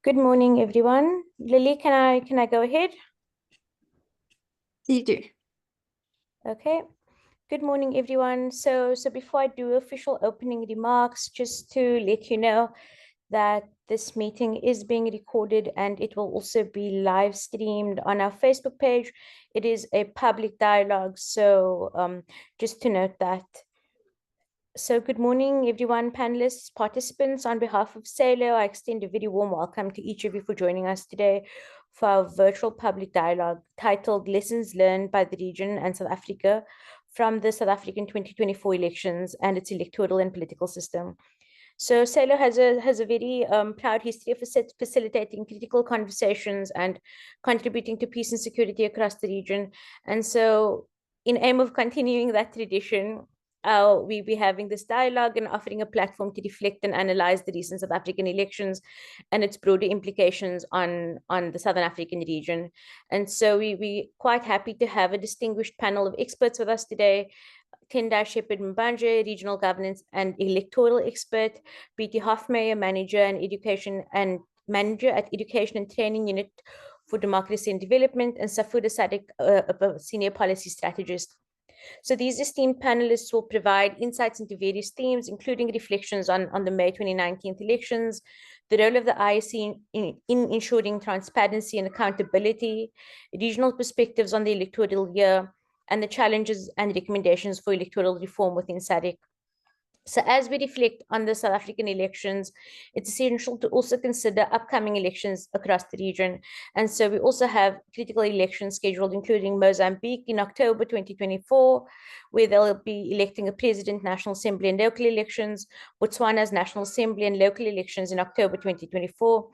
Good morning, everyone. Lily, can I go ahead? You do. Okay. Good morning, everyone. So before I do official opening remarks, just to let you know that this meeting is being recorded and it will also be live streamed on our Facebook page. It is a public dialogue, so just to note that. So good morning, everyone, panelists, participants. On behalf of SALO, I extend a very warm welcome to each of you for joining us today for our virtual public dialogue titled Lessons Learned by the Region and South Africa from the South African 2024 elections and its electoral and political system. So SALO has a very proud history of facilitating critical conversations and contributing to peace and security across the region. And so in aim of continuing that tradition, we be having this dialogue and offering a platform to reflect and analyze the recent South African elections and its broader implications on the Southern African region. And so we quite happy to have a distinguished panel of experts with us today. Tendai Shepherd Mbanje, regional governance and electoral expert, Preeti Hofmeyer, manager at Education and Training Unit for Democracy and Development, and Safuda Sadik, a senior policy strategist. So these esteemed panelists will provide insights into various themes, including reflections on the May 2019 elections, the role of the IEC in ensuring transparency and accountability, regional perspectives on the electoral year, and the challenges and recommendations for electoral reform within SADC. So as we reflect on the South African elections, it's essential to also consider upcoming elections across the region. And so we also have critical elections scheduled, including Mozambique in October 2024, where they'll be electing a president, National Assembly and local elections, Botswana's National Assembly and local elections in October 2024,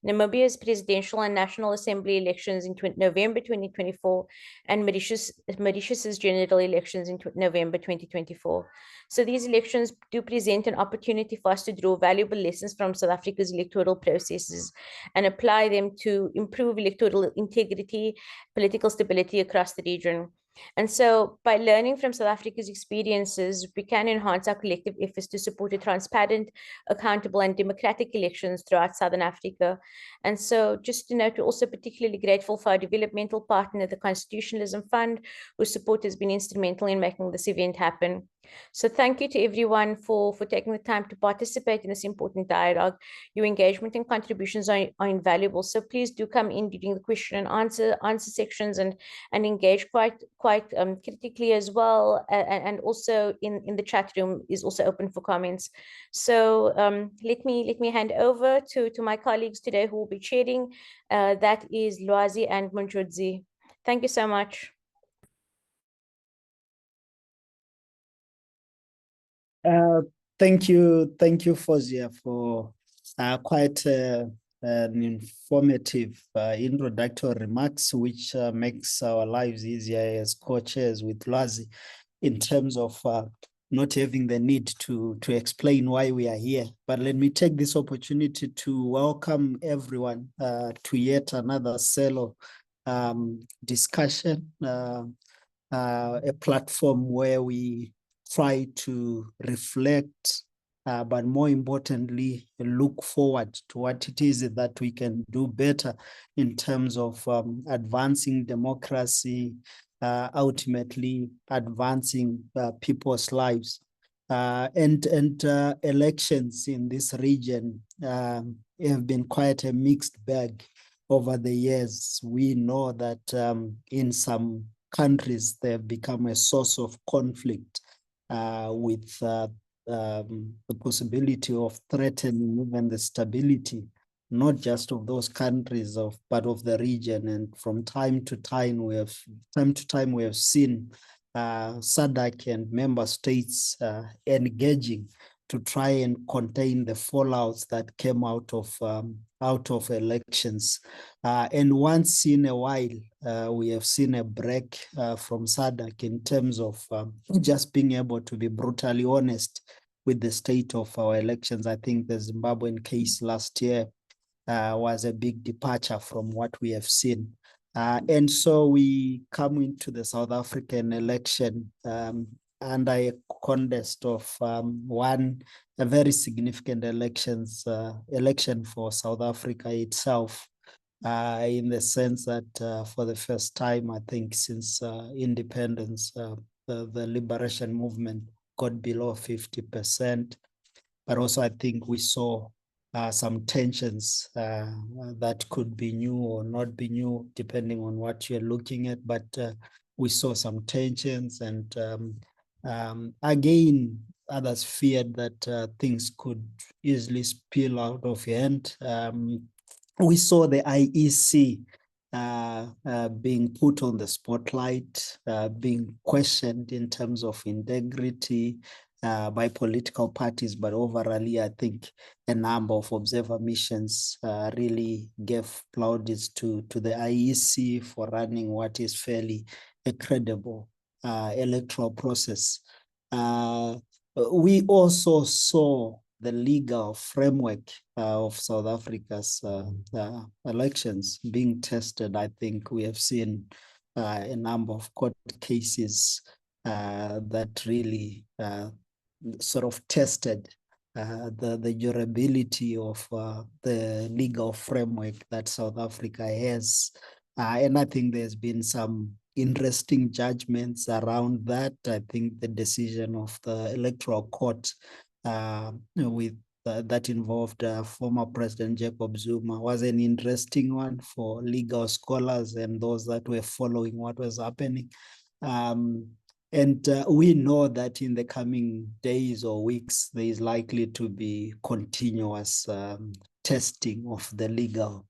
Namibia's presidential and national assembly elections in November 2024, and Mauritius's general elections in November 2024. So these elections do present an opportunity for us to draw valuable lessons from South Africa's electoral processes and apply them to improve electoral integrity, political stability across the region. And so by learning from South Africa's experiences, we can enhance our collective efforts to support a transparent, accountable, and democratic elections throughout Southern Africa. And so just to note, we're also particularly grateful for our developmental partner, the Constitutionalism Fund, whose support has been instrumental in making this event happen. So thank you to everyone for taking the time to participate in this important dialogue. Your engagement and contributions are invaluable. So please do come in during the question and answer sections and engage quite critically as well. And also in the chat room is also open for comments. So let me hand over to my colleagues today who will be chairing. That is Lwazi and Munjudzi. Thank you so much. Thank you, Fozia, for quite an informative introductory remarks, which makes our lives easier as co-chairs with Lwazi in terms of not having the need to explain why we are here. But let me take this opportunity to welcome everyone to yet another SALO discussion, a platform where we try to reflect, but more importantly, look forward to what it is that we can do better in terms of advancing democracy, ultimately advancing people's lives. And elections in this region have been quite a mixed bag over the years. We know that in some countries, they have become a source of conflict with the possibility of threatening even the stability, not just of those countries, but of the region. And from time to time, we have seen SADC and member states engaging to try and contain the fallouts that came out of elections. And once in a while, we have seen a break from SADC in terms of just being able to be brutally honest with the state of our elections. I think the Zimbabwean case last year was a big departure from what we have seen. And so we come into the South African election under a context of a very significant election for South Africa itself, in the sense that for the first time, I think, since independence, the liberation movement got below 50%. But also, I think we saw some tensions that could be new or not be new, depending on what you're looking at. But we saw some tensions, and again, others feared that things could easily spill out of hand. We saw the IEC being put on the spotlight, being questioned in terms of integrity by political parties, but overall, I think a number of observer missions really gave plaudits to the IEC for running what is fairly a credible electoral process. We also saw the legal framework of South Africa's elections being tested. I think we have seen a number of court cases that really sort of tested the durability of the legal framework that South Africa has. And I think there's been some interesting judgments around that. I think the decision of the Electoral Court with that involved former President Jacob Zuma was an interesting one for legal scholars and those that were following what was happening. And we know that in the coming days or weeks, there is likely to be continuous testing of the legal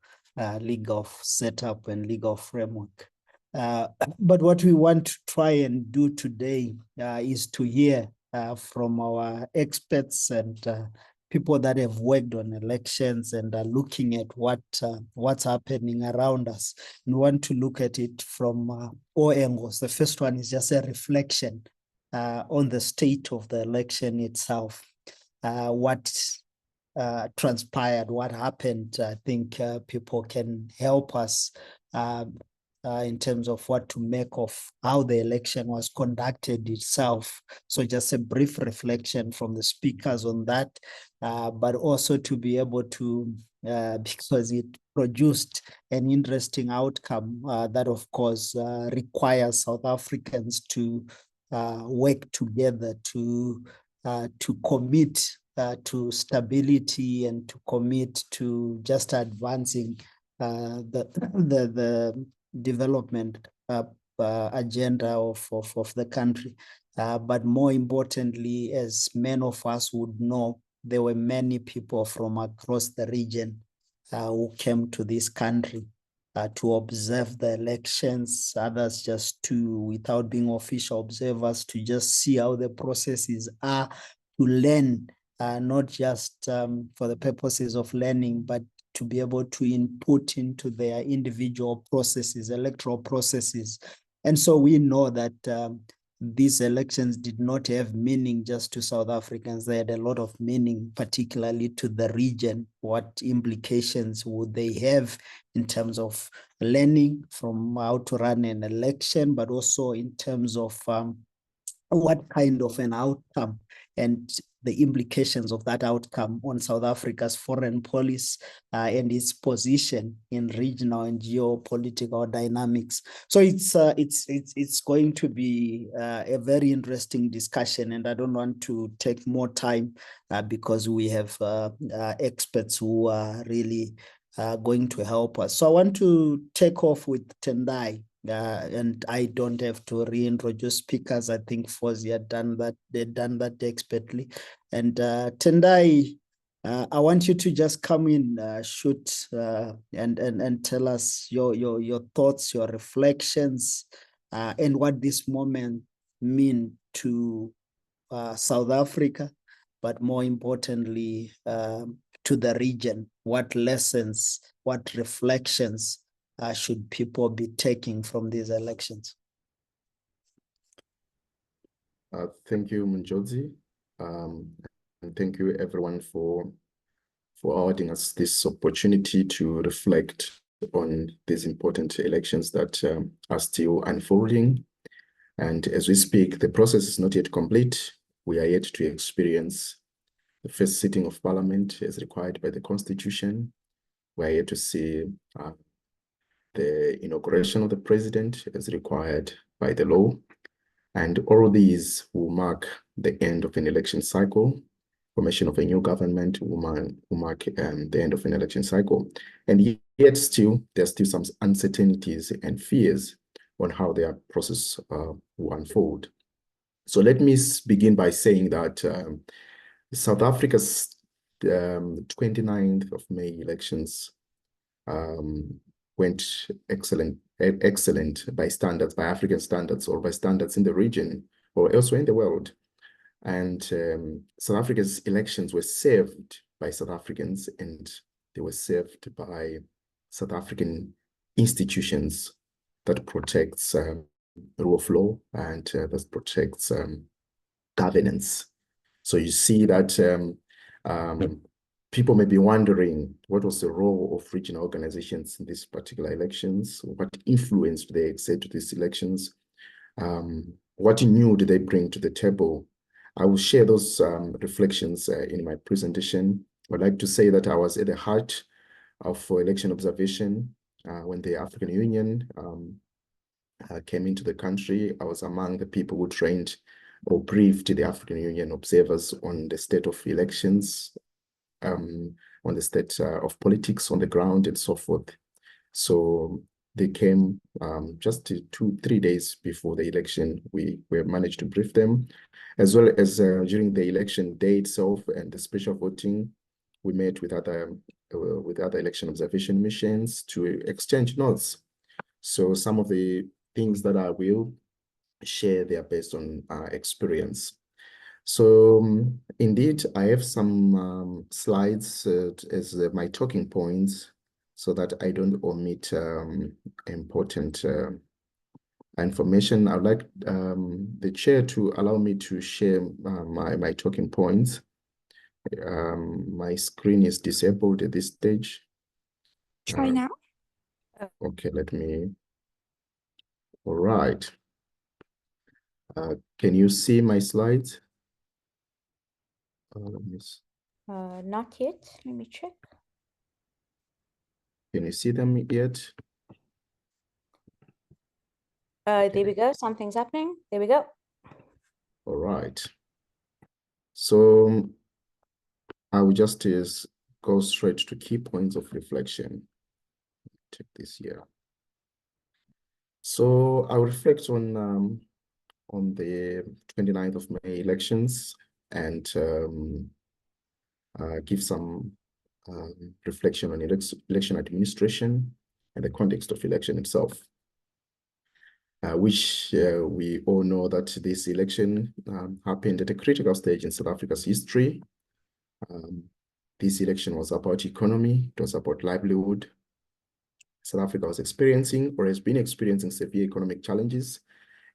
setup and legal framework. But what we want to try and do today is to hear from our experts and people that have worked on elections and are looking at what's happening around us. And we want to look at it from all angles. The first one is just a reflection on the state of the election itself, what transpired, what happened. I think people can help us in terms of what to make of how the election was conducted itself. So just a brief reflection from the speakers on that, but also to be able to, because it produced an interesting outcome that of course requires South Africans to work together to commit to stability and to commit to just advancing the development agenda of the country. But more importantly, as many of us would know, there were many people from across the region who came to this country to observe the elections, others just without being official observers, to just see how the processes are, to learn, not just for the purposes of learning, but to be able to input into their individual processes, electoral processes. And so we know that these elections did not have meaning just to South Africans. They had a lot of meaning, particularly to the region. What implications would they have in terms of learning from how to run an election, but also in terms of what kind of an outcome and the implications of that outcome on South Africa's foreign policy and its position in regional and geopolitical dynamics. So it's going to be a very interesting discussion, and I don't want to take more time because we have experts who are really going to help us. So I want to take off with Tendai. And I don't have to reintroduce speakers. I think Fozi had done that. They've done that expertly. And Tendai, I want you to just come in, shoot, and tell us your thoughts, your reflections, and what this moment mean to South Africa, but more importantly, to the region. What lessons, what reflections should people be taking from these elections? Thank you, Munjozi. And thank you everyone for awarding us this opportunity to reflect on these important elections that are still unfolding. And as we speak, the process is not yet complete. We are yet to experience the first sitting of Parliament as required by the Constitution. We are yet to see the inauguration of the President as required by the law. And all these will mark the end of an election cycle. Formation of a new government will mark the end of an election cycle. And yet still, there's still some uncertainties and fears on how their process will unfold. So let me begin by saying that South Africa's 29th of May elections went excellent by standards, by African standards, or by standards in the region or elsewhere in the world. And South Africa's elections were served by South Africans, and they were served by South African institutions that protects rule of law and that protects governance. So you see that people may be wondering what was the role of regional organizations in these particular elections, what influence did they exert to these elections, what new did they bring to the table. I will share those reflections in my presentation. I'd like to say that I was at the heart of election observation when the African Union came into the country. I was among the people who trained or briefed the African Union observers on the state of elections, on the state of politics on the ground and so forth. So they came just 2-3 days before the election. We managed to brief them, as well as during the election day itself and the special voting. We met with other election observation missions to exchange notes. So some of the things that I will share, they are based on experience. So indeed, I have some slides as my talking points so that I don't omit important information. I'd like the chair to allow me to share my talking points. My screen is disabled at this stage. Try now. Okay, all right. Can you see my slides? Not yet. Let me check. Can you see them yet? There we go. Something's happening. There we go. All right. So I will just go straight to key points of reflection. Take this here. So I'll reflect on the 29th of May elections and give some reflection on election administration and the context of election itself. Which we all know that this election happened at a critical stage in South Africa's history. This election was about economy, it was about livelihood. South Africa was experiencing or has been experiencing severe economic challenges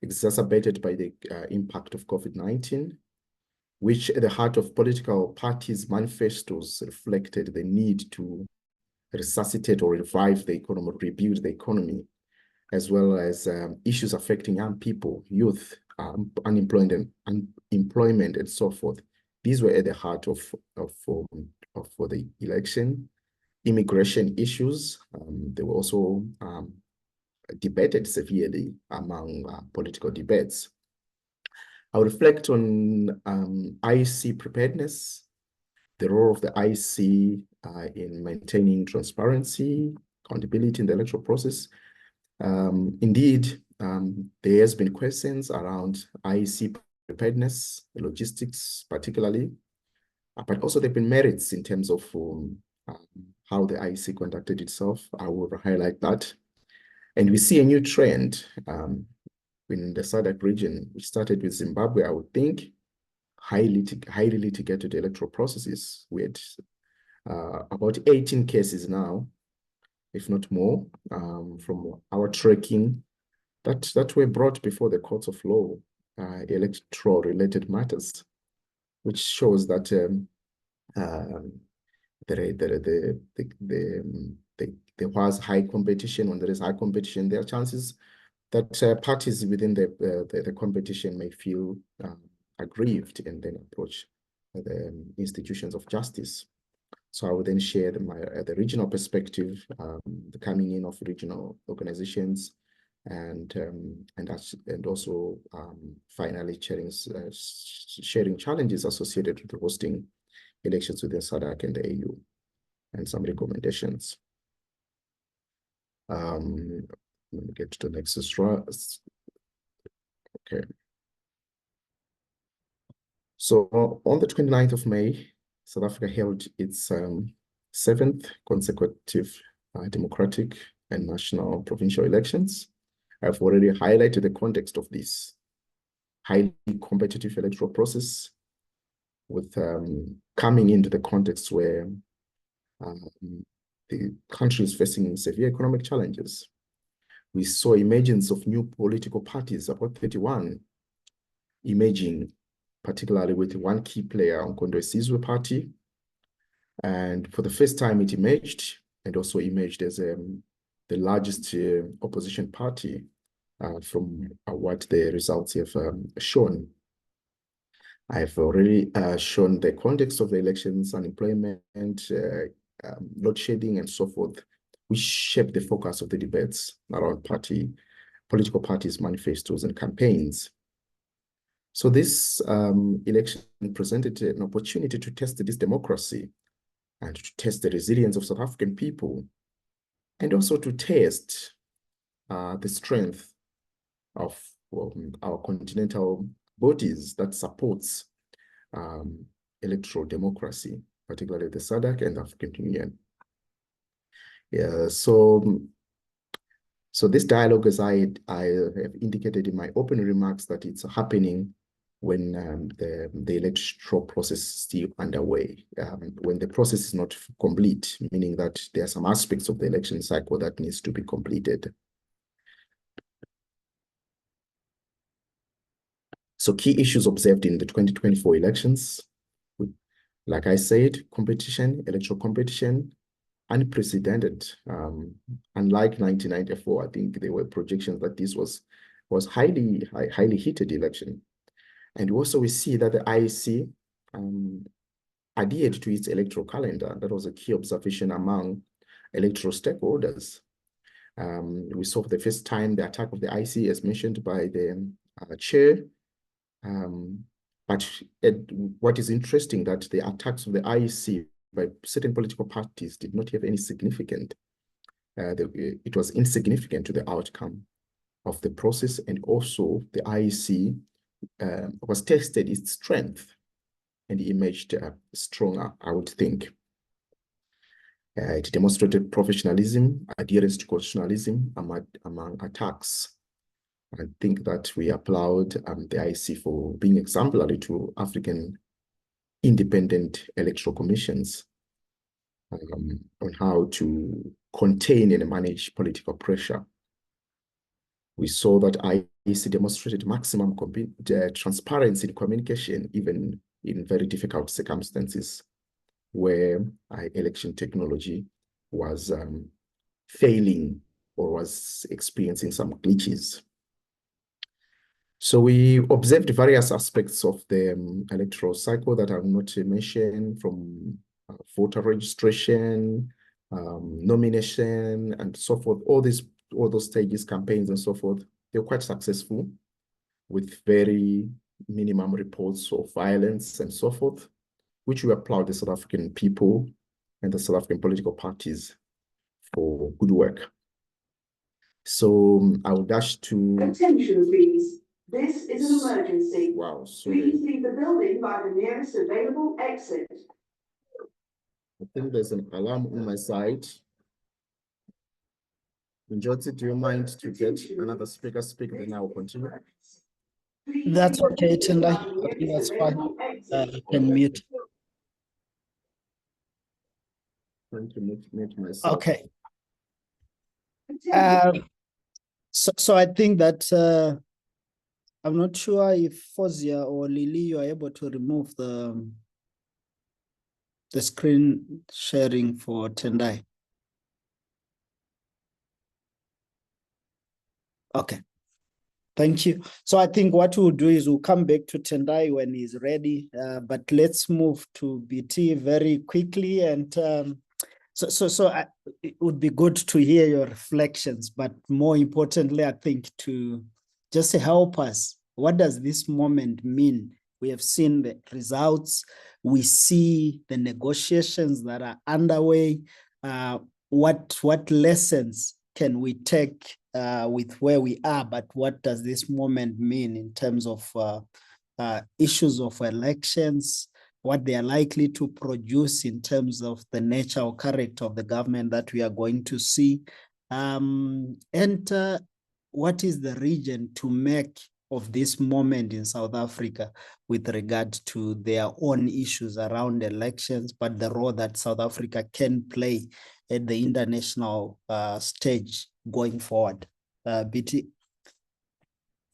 exacerbated by the impact of COVID-19, which at the heart of political parties' manifestos reflected the need to resuscitate or revive the economy, rebuild the economy, as well as issues affecting young people, youth, unemployment, and so forth. These were at the heart of the election. Immigration issues, they were also debated severely among political debates. I'll reflect on IEC preparedness, the role of the IEC in maintaining transparency, accountability in the electoral process. Indeed, there has been questions around IEC preparedness, logistics particularly, but also there have been merits in terms of how the IEC conducted itself. I will highlight that. And we see a new trend in the SADC region, which started with Zimbabwe, I would think, highly litigated electoral processes. We had about 18 cases now, if not more, from our tracking that were brought before the courts of law, electoral related matters, which shows that there was high competition. When there is high competition, there are chances that parties within the competition may feel aggrieved and then approach the institutions of justice. So I will then share the regional perspective, the coming in of regional organizations, and also finally sharing challenges associated with hosting elections within SADC and the AU, and some recommendations. Let me get to the next slide. Okay. So on the 29th of May, South Africa held its 7th consecutive democratic and national provincial elections. I've already highlighted the context of this highly competitive electoral process, with coming into the context where the country is facing severe economic challenges. We saw emergence of new political parties, about 31, emerging, particularly with one key player, Nkondo Sizwe Party. And for the first time, it emerged, and also emerged as the largest opposition party from what the results have shown. I've already shown the context of the elections, unemployment, load shedding, and so forth, which shaped the focus of the debates around political parties' manifestos and campaigns. So this election presented an opportunity to test this democracy and to test the resilience of South African people, and also to test the strength of our continental bodies that supports electoral democracy, particularly the SADC and the African Union. Yeah, so this dialogue, as I have indicated in my opening remarks, that it's happening when the electoral process is still underway, when the process is not complete, meaning that there are some aspects of the election cycle that needs to be completed. So key issues observed in the 2024 elections, like I said, electoral competition, unprecedented. Unlike 1994, I think there were projections that this was highly heated election. And also we see that the IEC adhered to its electoral calendar. That was a key observation among electoral stakeholders. We saw for the first time the attack of the IEC, as mentioned by the chair. But what is interesting, that the attacks of the IEC by certain political parties did not have any significant. It was insignificant to the outcome of the process, and also the IEC was tested its strength and emerged stronger, I would think. It demonstrated professionalism, adherence to constitutionalism among attacks. I think that we applaud the IEC for being exemplary to African independent electoral commissions on how to contain and manage political pressure. We saw that IEC demonstrated maximum transparency in communication, even in very difficult circumstances where election technology was failing or was experiencing some glitches. So we observed various aspects of the electoral cycle that I've not mentioned, from voter registration, nomination, and so forth. All those stages, campaigns, and so forth, they were quite successful, with very minimum reports of violence and so forth, which we applaud the South African people and the South African political parties for good work. So I will dash to... Attention, please. This is an emergency. Wow, sorry. Please leave the building by the nearest available exit. I think there's an alarm on my side. Njoti, do you mind to get another speaker, then I will continue? That's okay, Tendai. I think that's fine. I can mute. Trying to mute myself. Okay. So I think that I'm not sure if Fozia or Lily, you are able to remove the screen sharing for Tendai. Okay. Thank you. So I think what we'll do is we'll come back to Tendai when he's ready, but let's move to BT very quickly. And it would be good to hear your reflections, but more importantly, I think to just help us, what does this moment mean? We have seen the results. We see the negotiations that are underway. What lessons can we take with where we are, but what does this moment mean in terms of issues of elections, what they are likely to produce in terms of the nature or character of the government that we are going to see, and what is the region to make of this moment in South Africa with regard to their own issues around elections, but the role that South Africa can play at the international stage going forward. BT.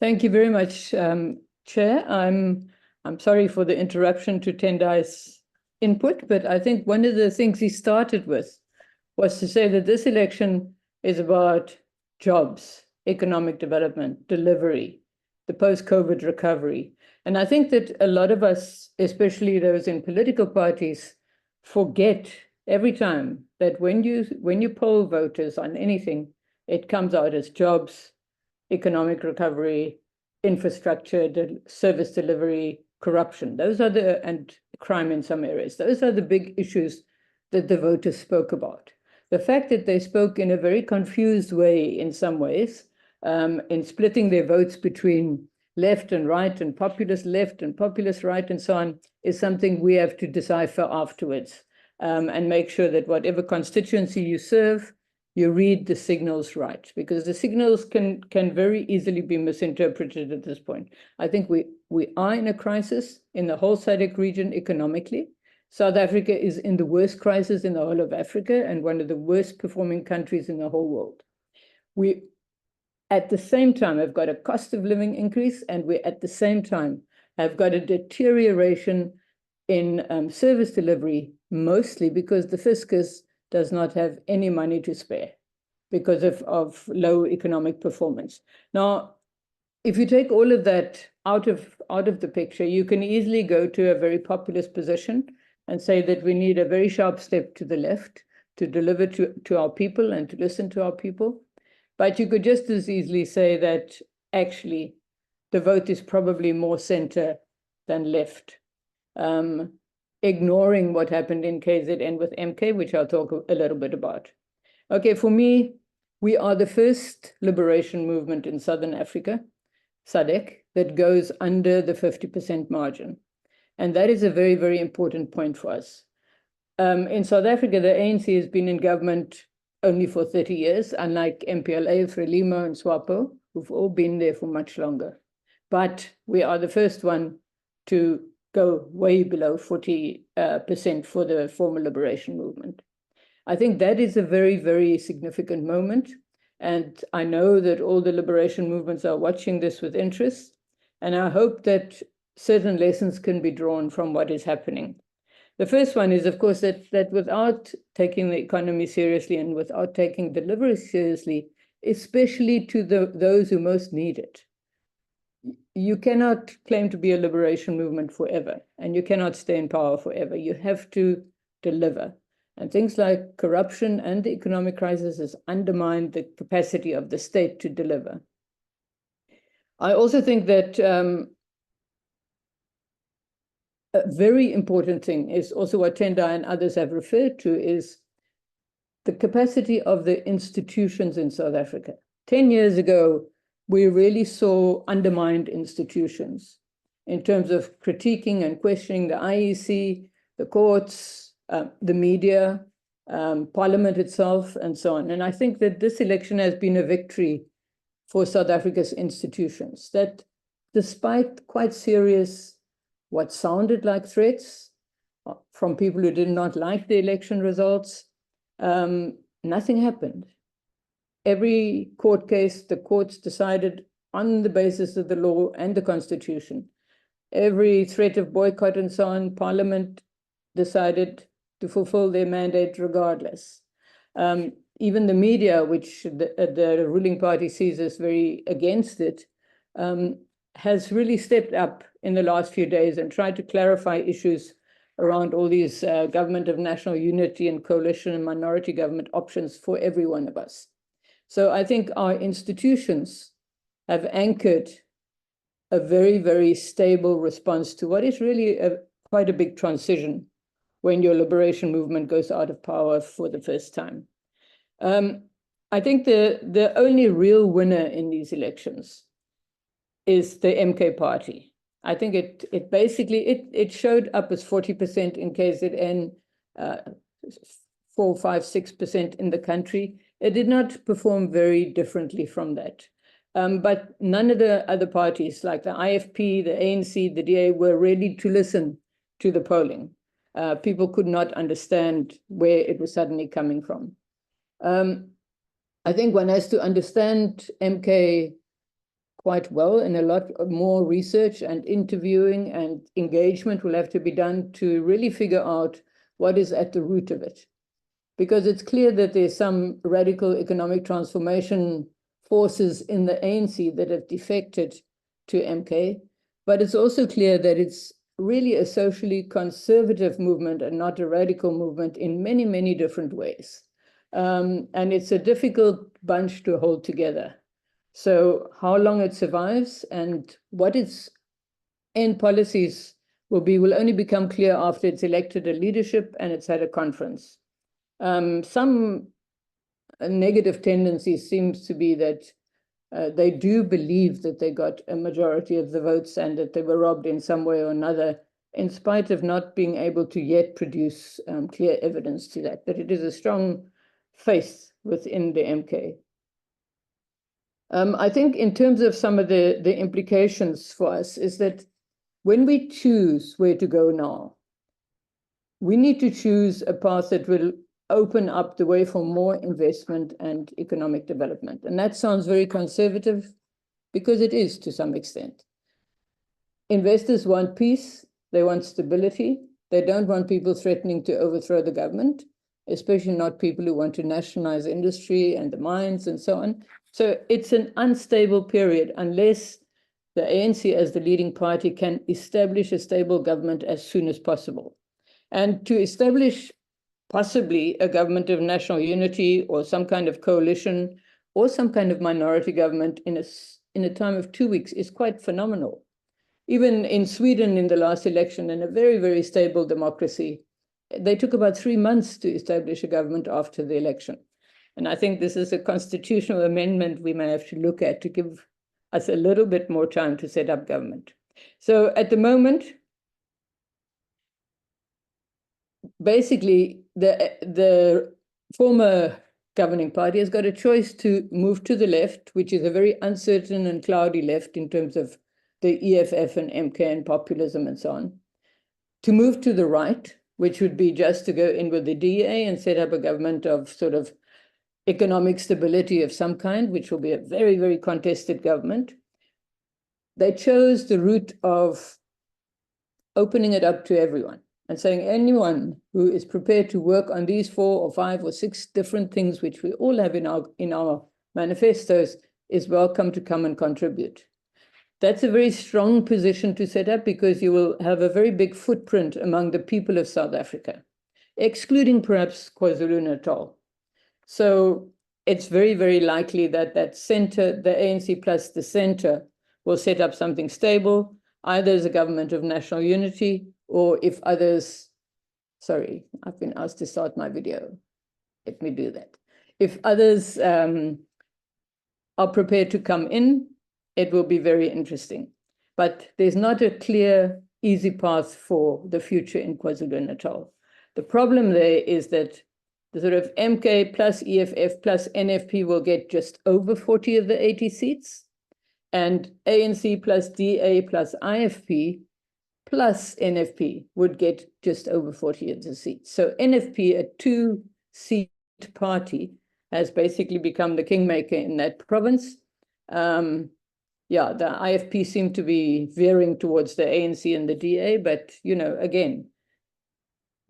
Thank you very much, Chair. I'm sorry for the interruption to Tendai's input, but I think one of the things he started with was to say that this election is about jobs, economic development, delivery, the post-COVID recovery. And I think that a lot of us, especially those in political parties, forget every time that when you poll voters on anything, it comes out as jobs, economic recovery, infrastructure, service delivery, corruption. Those are and crime in some areas. Those are the big issues that the voters spoke about. The fact that they spoke in a very confused way in some ways, in splitting their votes between left and right and populist left and populist right and so on, is something we have to decipher afterwards, and make sure that whatever constituency you serve, you read the signals right, because the signals can very easily be misinterpreted at this point. I think we are in a crisis in the whole SADC region economically. South Africa is in the worst crisis in the whole of Africa and one of the worst performing countries in the whole world. We, at the same time, have got a cost of living increase, and we, at the same time, have got a deterioration in service delivery, mostly because the fiscus does not have any money to spare because of low economic performance. Now, if you take all of that out of the picture, you can easily go to a very populist position and say that we need a very sharp step to the left to deliver to our people and to listen to our people. But you could just as easily say that actually the vote is probably more center than left, ignoring what happened in KZN with MK, which I'll talk a little bit about. Okay, for me, we are the first liberation movement in Southern Africa, SADC, that goes under the 50% margin. And that is a very, very important point for us. In South Africa, the ANC has been in government only for 30 years, unlike MPLA, Frelimo, and SWAPO, who've all been there for much longer. But we are the first one to go way below 40% for the former liberation movement. I think that is a very, very significant moment. And I know that all the liberation movements are watching this with interest. And I hope that certain lessons can be drawn from what is happening. The first one is, of course, that without taking the economy seriously and without taking delivery seriously, especially to those who most need it, you cannot claim to be a liberation movement forever, and you cannot stay in power forever. You have to deliver. And things like corruption and the economic crisis has undermined the capacity of the state to deliver. I also think that a very important thing is also what Tendai and others have referred to, is the capacity of the institutions in South Africa. 10 years ago, we really saw undermined institutions in terms of critiquing and questioning the IEC, the courts, the media, Parliament itself, and so on. And I think that this election has been a victory for South Africa's institutions, that despite quite serious, what sounded like threats from people who did not like the election results, nothing happened. Every court case, the courts decided on the basis of the law and the Constitution. Every threat of boycott and so on, Parliament decided to fulfill their mandate regardless. Even the media, which the ruling party sees as very against it, has really stepped up in the last few days and tried to clarify issues around all these government of national unity and coalition and minority government options for every one of us. So I think our institutions have anchored a very, very stable response to what is really quite a big transition when your liberation movement goes out of power for the first time. I think the only real winner in these elections is the MK party. I think it basically showed up as 40% in KZN, 4, 5, 6% in the country. It did not perform very differently from that. But none of the other parties, like the IFP, the ANC, the DA, were ready to listen to the polling. People could not understand where it was suddenly coming from. I think one has to understand MK quite well, and a lot more research and interviewing and engagement will have to be done to really figure out what is at the root of it. Because it's clear that there's some radical economic transformation forces in the ANC that have defected to MK, but it's also clear that it's really a socially conservative movement and not a radical movement in many, many different ways. And it's a difficult bunch to hold together. So how long it survives and what its end policies will only become clear after it's elected a leadership and it's had a conference. Some negative tendency seems to be that they do believe that they got a majority of the votes and that they were robbed in some way or another, in spite of not being able to yet produce clear evidence to that. But it is a strong faith within the MK. I think in terms of some of the implications for us is that when we choose where to go now, we need to choose a path that will open up the way for more investment and economic development. And that sounds very conservative because it is to some extent. Investors want peace, they want stability, they don't want people threatening to overthrow the government, especially not people who want to nationalize industry and the mines and so on. So it's an unstable period unless the ANC as the leading party can establish a stable government as soon as possible. And to establish possibly a government of national unity or some kind of coalition or some kind of minority government in a time of 2 weeks is quite phenomenal. Even in Sweden in the last election, in a very, very stable democracy, they took about 3 months to establish a government after the election. And I think this is a constitutional amendment we may have to look at to give us a little bit more time to set up government. So at the moment, basically, the former governing party has got a choice to move to the left, which is a very uncertain and cloudy left in terms of the EFF and MK and populism and so on, to move to the right, which would be just to go in with the DA and set up a government of sort of economic stability of some kind, which will be a very, very contested government. They chose the route of opening it up to everyone and saying anyone who is prepared to work on these 4 or 5 or 6 different things, which we all have in our manifestos, is welcome to come and contribute. That's a very strong position to set up because you will have a very big footprint among the people of South Africa, excluding perhaps KwaZulu-Natal. So it's very, very likely that that center, the ANC plus the center, will set up something stable, either as a government of national unity, or if others, sorry, I've been asked to start my video. Let me do that. If others are prepared to come in, it will be very interesting. But there's not a clear, easy path for the future in KwaZulu-Natal. The problem there is that the sort of MK plus EFF plus NFP will get just over 40 of the 80 seats, and ANC plus DA plus IFP plus NFP would get just over 40 of the seats. So NFP, a 2-seat party, has basically become the kingmaker in that province. Yeah, the IFP seem to be veering towards the ANC and the DA, but, you know, again,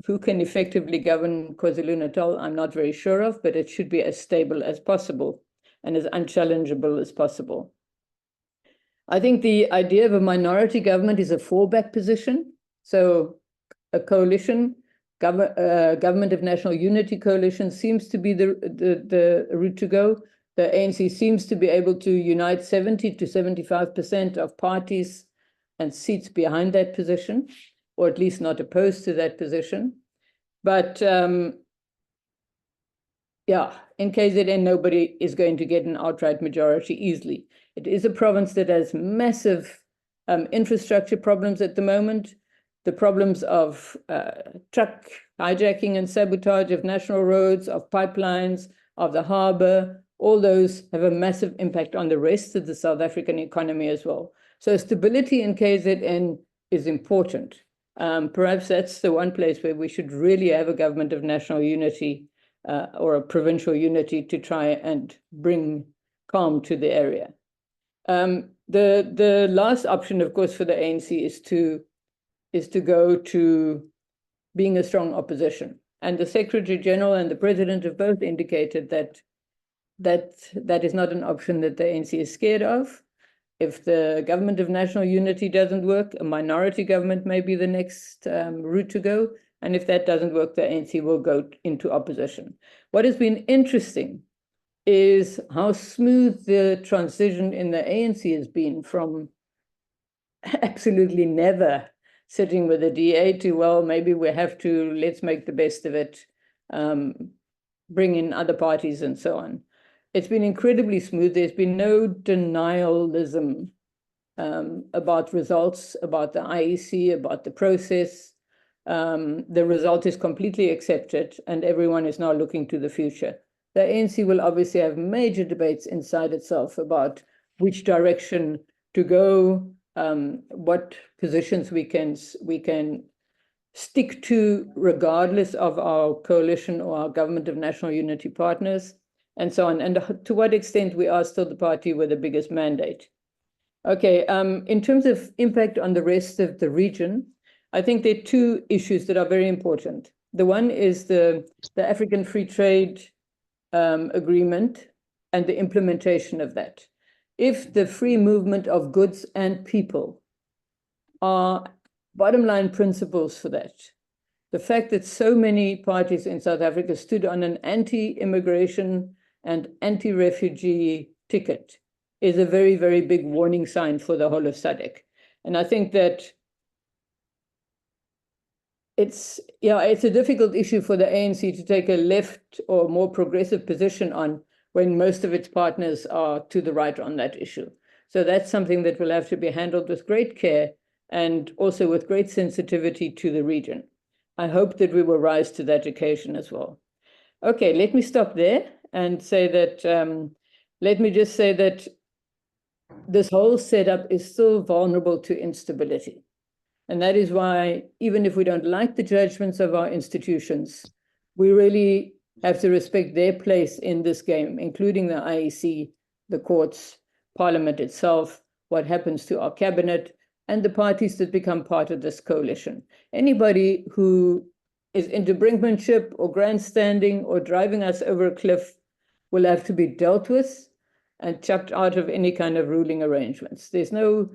who can effectively govern KwaZulu-Natal, I'm not very sure of, but it should be as stable as possible and as unchallengeable as possible. I think the idea of a minority government is a fallback position. So a coalition, government of national unity coalition seems to be the route to go. The ANC seems to be able to unite 70 to 75% of parties and seats behind that position, or at least not opposed to that position. But yeah, in KZN, nobody is going to get an outright majority easily. It is a province that has massive infrastructure problems at the moment. The problems of truck hijacking and sabotage of national roads, of pipelines, of the harbor, all those have a massive impact on the rest of the South African economy as well. So stability in KZN is important. Perhaps that's the one place where we should really have a government of national unity or a provincial unity to try and bring calm to the area. The last option, of course, for the ANC is to go to being a strong opposition. And the Secretary General and the President have both indicated that is not an option that the ANC is scared of. If the government of national unity doesn't work, a minority government may be the next route to go. And if that doesn't work, the ANC will go into opposition. What has been interesting is how smooth the transition in the ANC has been from absolutely never sitting with the DA to, well, maybe we have to, let's make the best of it, bring in other parties and so on. It's been incredibly smooth. There's been no denialism about results, about the IEC, about the process. The result is completely accepted and everyone is now looking to the future. The ANC will obviously have major debates inside itself about which direction to go, what positions we can stick to regardless of our coalition or our government of national unity partners, and so on, and to what extent we are still the party with the biggest mandate. Okay, in terms of impact on the rest of the region, I think there are two issues that are very important. The one is the African Free Trade Agreement and the implementation of that. If the free movement of goods and people are bottom line principles for that, the fact that so many parties in South Africa stood on an anti-immigration and anti-refugee ticket is a very, very big warning sign for the whole of SADC. And I think that it's a difficult issue for the ANC to take a left or more progressive position on when most of its partners are to the right on that issue. So that's something that will have to be handled with great care and also with great sensitivity to the region. I hope that we will rise to that occasion as well. Okay, let me stop there and say that, let me just say that this whole setup is still vulnerable to instability. And that is why, even if we don't like the judgments of our institutions, we really have to respect their place in this game, including the IEC, the courts, Parliament itself, what happens to our cabinet, and the parties that become part of this coalition. Anybody who is into brinkmanship or grandstanding or driving us over a cliff will have to be dealt with and chucked out of any kind of ruling arrangements. There's no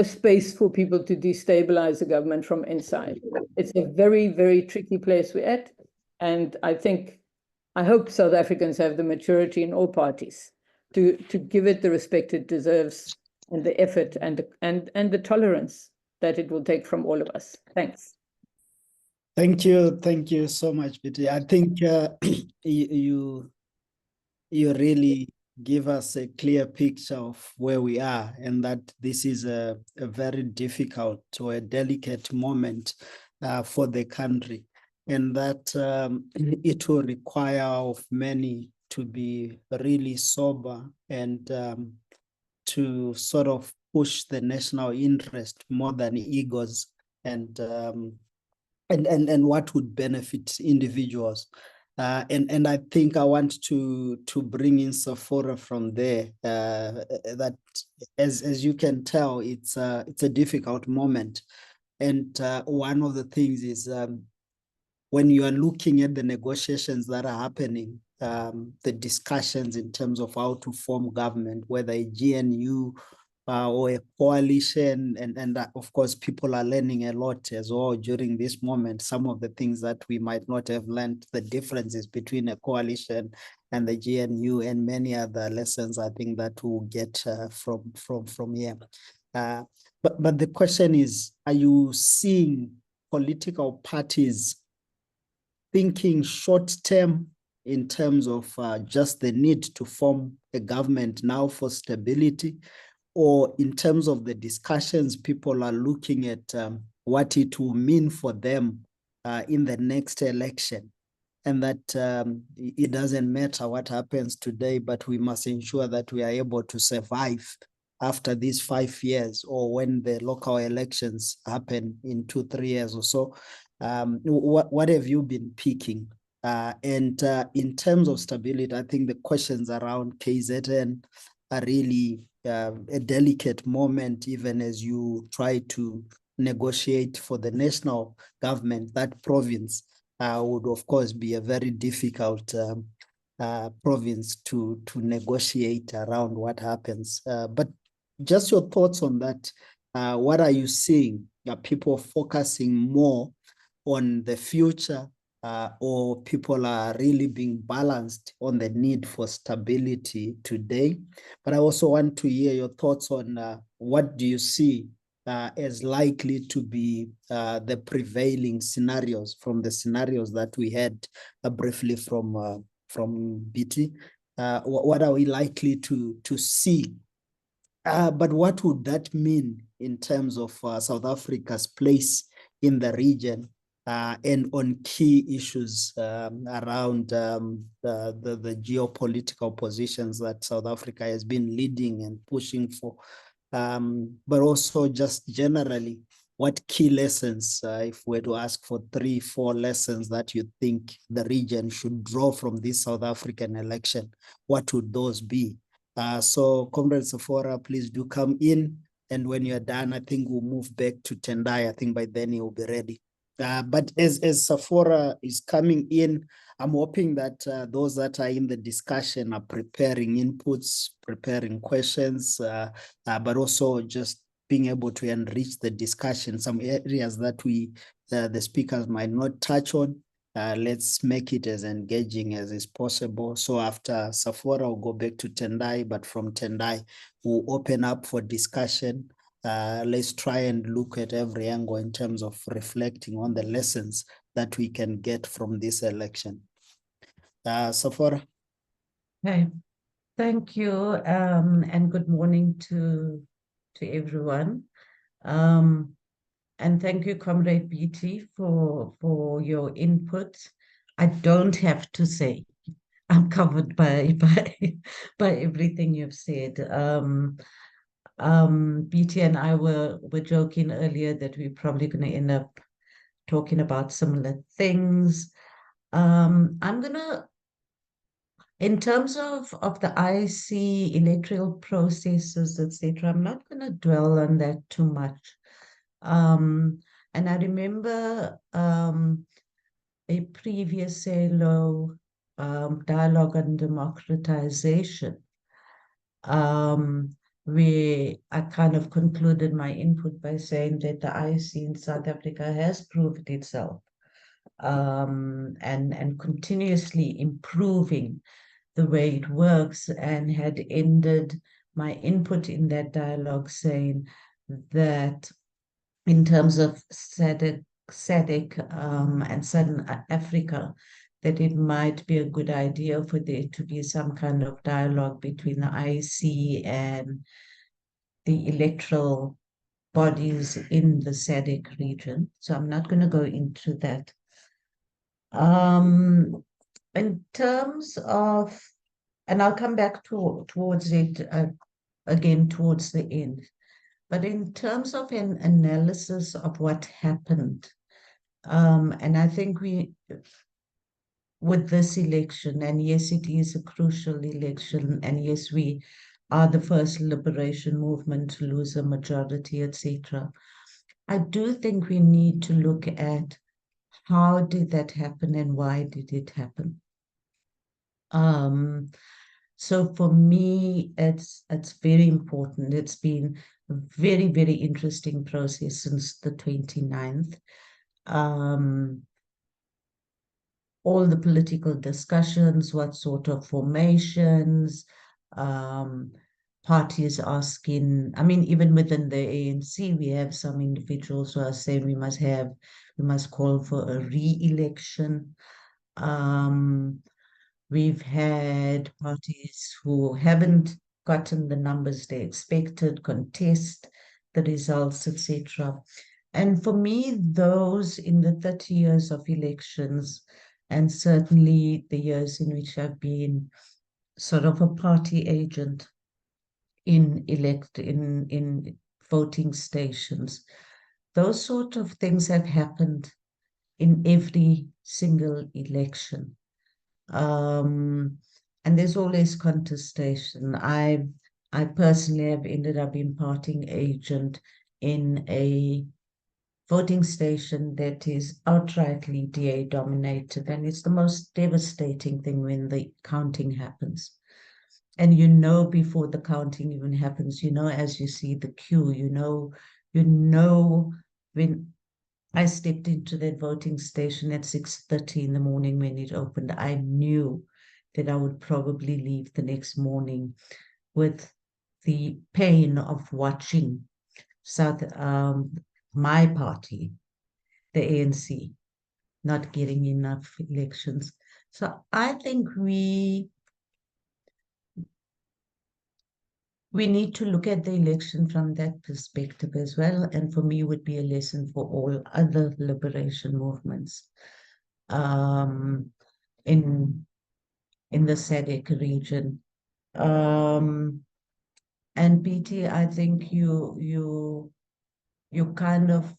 space for people to destabilize the government from inside. It's a very, very tricky place we're at. And I hope South Africans have the maturity in all parties to give it the respect it deserves and the effort and the tolerance that it will take from all of us. Thanks. Thank you so much, Betty. I think you really give us a clear picture of where we are, and that this is a very difficult or a delicate moment for the country, and that it will require of many to be really sober and to sort of push the national interest more than egos and what would benefit individuals. And I think I want to bring in Sephora from there. That as you can tell, it's a difficult moment, and one of the things is when you are looking at the negotiations that are happening, the discussions in terms of how to form government, whether a GNU or a coalition, and of course people are learning a lot as well during this moment. Some of the things that we might not have learned, the differences between a coalition and the GNU, and many other lessons I think that we'll get from here. But the question is, are you seeing political parties thinking short term in terms of just the need to form a government now for stability, or in terms of the discussions people are looking at what it will mean for them in the next election? And that it doesn't matter what happens today, but we must ensure that we are able to survive after these 5 years, or when the local elections happen in 2-3 years or so. What have you been picking? And in terms of stability, I think the questions around KZN are really a delicate moment, even as you try to negotiate for the national government. That province would, of course, be a very difficult province to negotiate around what happens. But just your thoughts on that. What are you seeing? Are people focusing more on the future, or people are really being balanced on the need for stability today? But I also want to hear your thoughts on what do you see as likely to be the prevailing scenarios from the scenarios that we had briefly from BT. What are we likely to see? But what would that mean in terms of South Africa's place in the region and on key issues around the geopolitical positions that South Africa has been leading and pushing for? But also just generally, what key lessons, if we were to ask for 3-4 lessons that you think the region should draw from this South African election, what would those be? So Comrade Sephora, please do come in. And when you're done, I think we'll move back to Tendai. I think by then he'll be ready. But as Sephora is coming in, I'm hoping that those that are in the discussion are preparing inputs, preparing questions, but also just being able to enrich the discussion. Some areas that the speakers might not touch on, let's make it as engaging as is possible. So after Sephora, we'll go back to Tendai, but from Tendai, we'll open up for discussion. Let's try and look at every angle in terms of reflecting on the lessons that we can get from this election. Sephora. Okay, thank you, and good morning to everyone. And thank you, Comrade BT, for your input. I don't have to say, I'm covered by everything you've said. BT and I were joking earlier that we're probably going to end up talking about similar things. I'm gonna, in terms of the IC electoral processes, etc., I'm not going to dwell on that too much. And I remember a previous SALO dialogue on democratization, where I kind of concluded my input by saying that the IC in South Africa has proved itself and continuously improving the way it works, and had ended my input in that dialogue saying that in terms of SADC and Southern Africa, that it might be a good idea for there to be some kind of dialogue between the IEC and the electoral bodies in the SADC region. So I'm not going to go into that. In terms of, and I'll come back towards it again towards the end, but in terms of an analysis of what happened, and I think with this election, and yes, it is a crucial election, and yes, we are the first liberation movement to lose a majority, etc. I do think we need to look at how did that happen and why did it happen? So for me, it's very important. It's been a very, very interesting process since the 29th. All the political discussions, what sort of formations, parties asking, I mean, even within the ANC, we have some individuals who are saying we must call for a re-election. We've had parties who haven't gotten the numbers they expected, contest the results, etc. And for me, those in the 30 years of elections, and certainly the years in which I've been sort of a party agent in voting stations, those sort of things have happened in every single election. And there's always contestation. I personally have ended up being party agent in a voting station that is outrightly DA dominated, and it's the most devastating thing when the counting happens. And you know before the counting even happens, you know as you see the queue, you know when I stepped into that voting station at 6:30 in the morning when it opened, I knew that I would probably leave the next morning with the pain of watching my party, the ANC, not getting enough elections. So I think we need to look at the election from that perspective as well. And for me, it would be a lesson for all other liberation movements in the SADC region. And BT, I think you kind of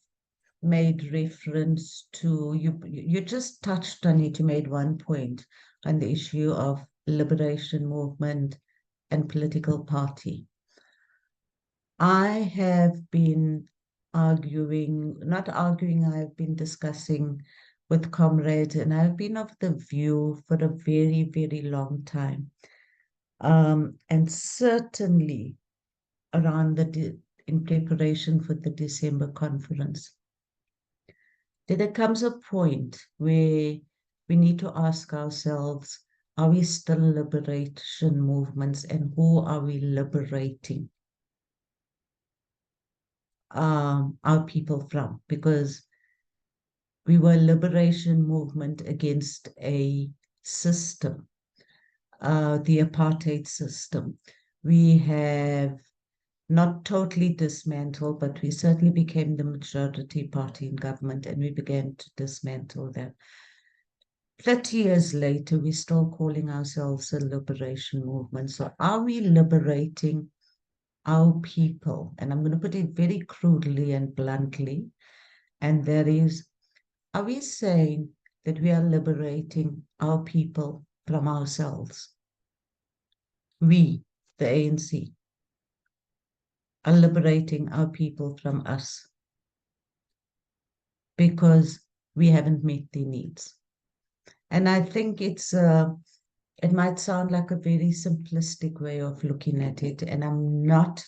made reference to, you just touched on it, you made one point on the issue of liberation movement and political party. I have been not arguing, I've been discussing with comrades, and I've been of the view for a very, very long time. And certainly around in preparation for the December conference, that there comes a point where we need to ask ourselves, are we still liberation movements, and who are we liberating our people from? Because we were a liberation movement against a system, the apartheid system. We have not totally dismantled, but we certainly became the majority party in government, and we began to dismantle that. 30 years later, we're still calling ourselves a liberation movement. So are we liberating our people? And I'm going to put it very crudely and bluntly, and that is, are we saying that we are liberating our people from ourselves? We, the ANC, are liberating our people from us because we haven't met their needs. And I think it might sound like a very simplistic way of looking at it, and I'm not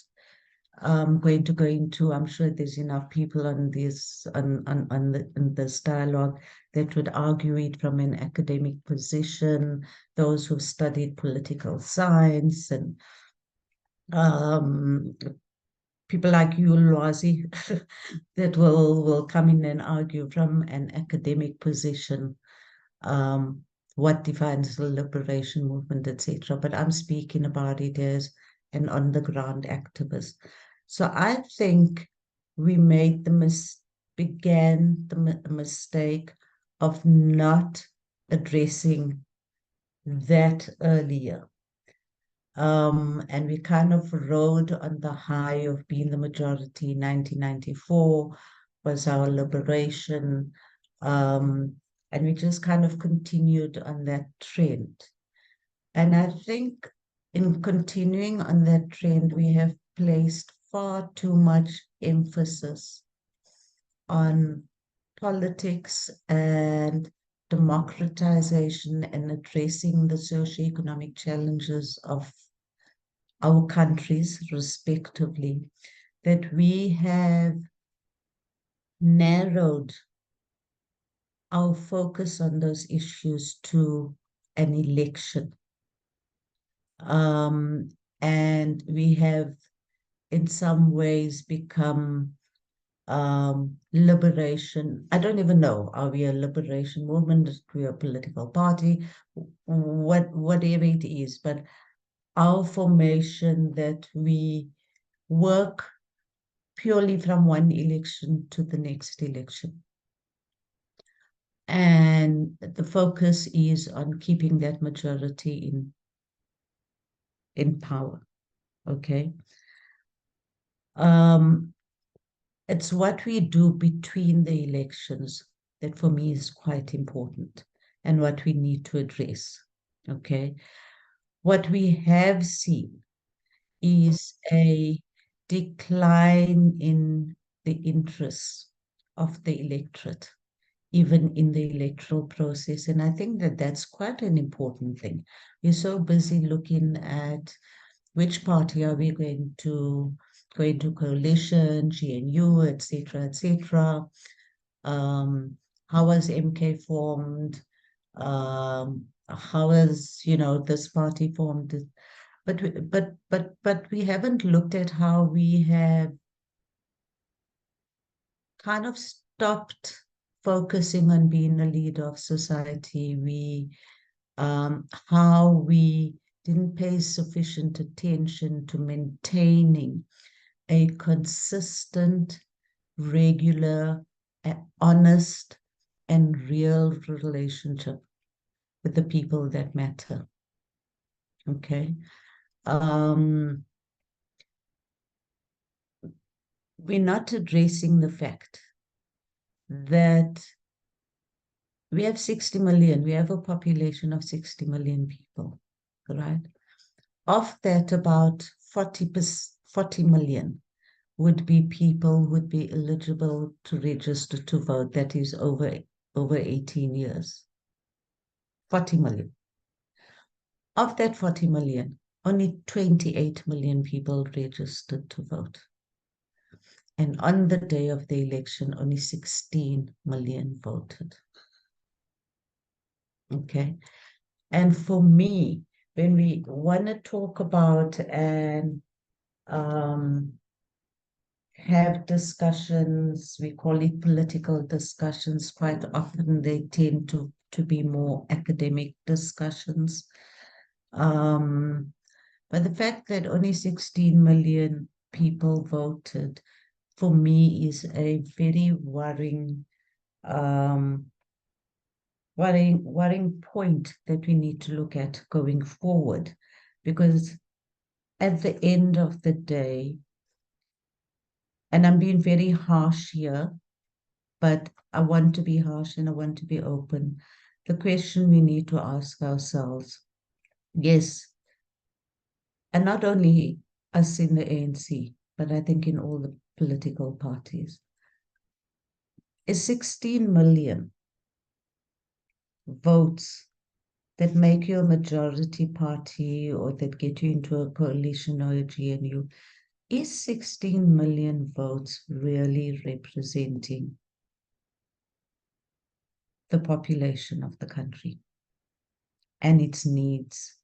going to go into, I'm sure there's enough people on this in this dialogue that would argue it from an academic position, those who've studied political science, and people like you, Lwazi, that will come in and argue from an academic position what defines the liberation movement, etc. But I'm speaking about it as an on-the-ground activist. So I think we made began the mistake of not addressing that earlier. And we kind of rode on the high of being the majority. 1994 was our liberation. And we just kind of continued on that trend. And I think in continuing on that trend, we have placed far too much emphasis on politics and democratization and addressing the socioeconomic challenges of our countries respectively, that we have narrowed our focus on those issues to an election. And we have in some ways become liberation. I don't even know, are we a liberation movement? Are we a political party? Whatever it is, but our formation that we work purely from one election to the next election. And the focus is on keeping that majority in power, okay? It's what we do between the elections that for me is quite important and what we need to address, okay? What we have seen is a decline in the interests of the electorate, even in the electoral process. And I think that that's quite an important thing. We're so busy looking at which party are we going to coalition, GNU, etc., etc. How was MK formed? How is, you know, this party formed? But we haven't looked at how we have kind of stopped focusing on being a leader of society. How we didn't pay sufficient attention to maintaining a consistent, regular, honest, and real relationship with the people that matter. Okay. We're not addressing the fact that we have 60 million, we have a population of 60 million people, right? Of that, about 40 million would be people who would be eligible to register to vote, that is over 18 years. 40 million. Of that 40 million, only 28 million people registered to vote. And on the day of the election, only 16 million voted. Okay. And for me, when we want to talk about and have discussions, we call it political discussions, quite often they tend to be more academic discussions. But the fact that only 16 million people voted, for me, is a very worrying point that we need to look at going forward, because at the end of the day, and I'm being very harsh here, but I want to be harsh and I want to be open. The question we need to ask ourselves, yes, and not only us in the ANC, but I think in all the political parties, is 16 million votes that make you a majority party or that get you into a coalition or a GNU, is 16 million votes really representing the population of the country and its needs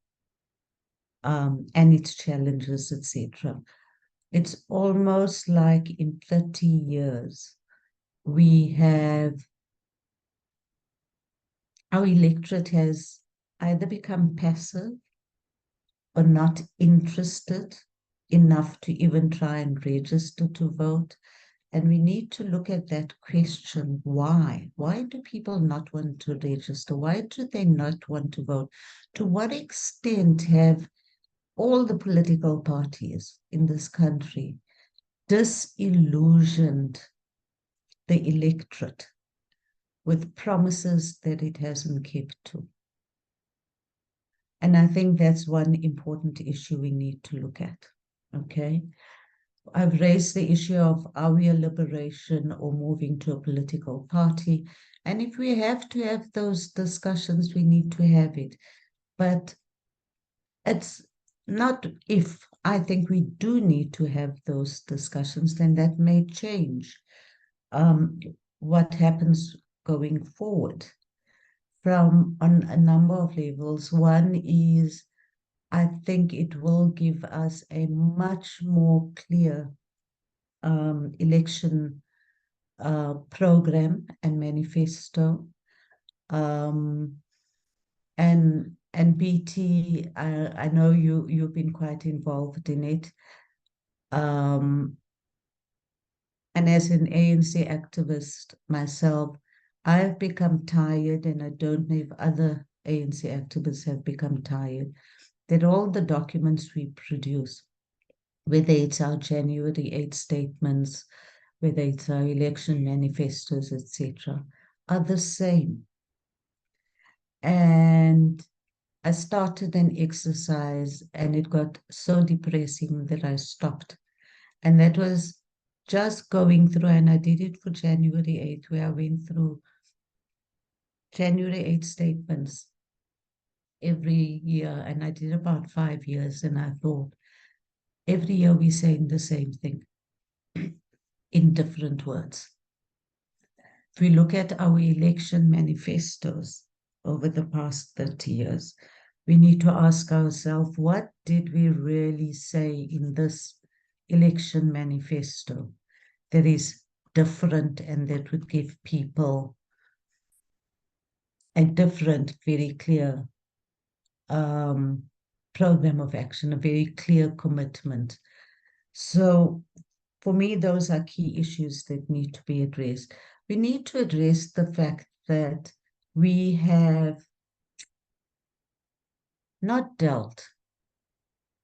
and its challenges, etc.? It's almost like in 30 years, our electorate has either become passive or not interested enough to even try and register to vote. And we need to look at that question, why? Why do people not want to register? Why do they not want to vote? To what extent have all the political parties in this country disillusioned the electorate with promises that it hasn't kept to? And I think that's one important issue we need to look at, okay? I've raised the issue of, are we a liberation or moving to a political party? And if we have to have those discussions, we need to have it. But it's not if. I think we do need to have those discussions, then that may change what happens going forward from on a number of levels. One is, I think it will give us a much more clear election program and manifesto. And BT, I know you've been quite involved in it. And as an ANC activist myself, I've become tired, and I don't know if other ANC activists have become tired, that all the documents we produce, whether it's our January 8 statements, whether it's our election manifestos, etc., are the same. And I started an exercise and it got so depressing that I stopped. And that was just going through, and I did it for January 8, where I went through January 8 statements every year. And I did about 5 years. And I thought, every year we're saying the same thing in different words. If we look at our election manifestos over the past 30 years, we need to ask ourselves, what did we really say in this election manifesto that is different and that would give people a different, very clear program of action, a very clear commitment. So for me, those are key issues that need to be addressed. We need to address the fact that we have not dealt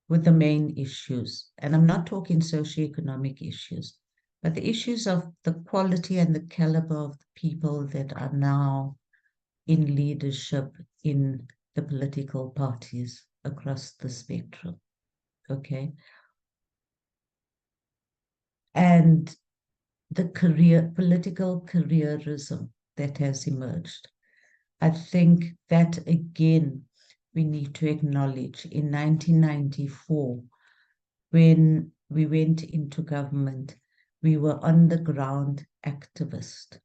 with the main issues. And I'm not talking socioeconomic issues, but the issues of the quality and the caliber of the people that are now in leadership in the political parties across the spectrum. Okay. And the political careerism that has emerged. I think that, again, we need to acknowledge. In 1994, when we went into government, we were on the ground activist.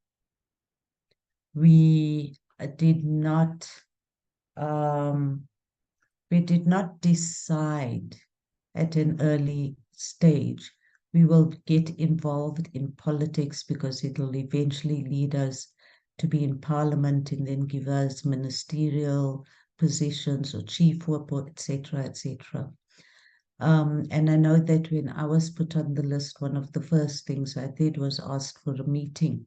We did not decide at an early stage we will get involved in politics because it'll eventually lead us to be in parliament and then give us ministerial positions or chief whip, etc., etc. And I know that when I was put on the list, one of the first things I did was ask for a meeting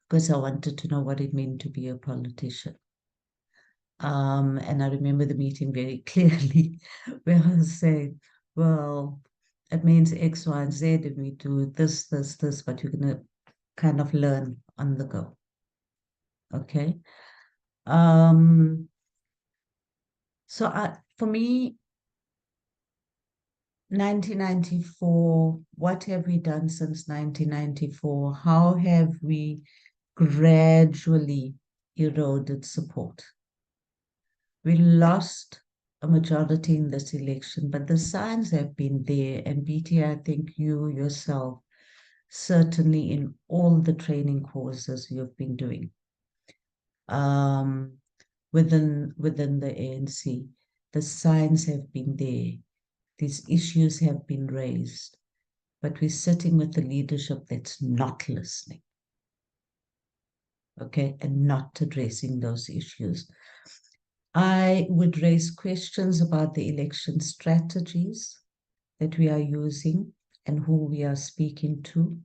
because I wanted to know what it meant to be a politician. And I remember the meeting very clearly where I was saying, well, it means X, Y, and Z, and we do this, but you're going to kind of learn on the go. Okay. So for me, 1994, what have we done since 1994? How have we gradually eroded support? We lost a majority in this election, but the signs have been there. And BT, I think you yourself, certainly in all the training courses you've been doing within the ANC, the signs have been there. These issues have been raised, but we're sitting with a leadership that's not listening, okay, and not addressing those issues. I would raise questions about the election strategies that we are using and who we are speaking to.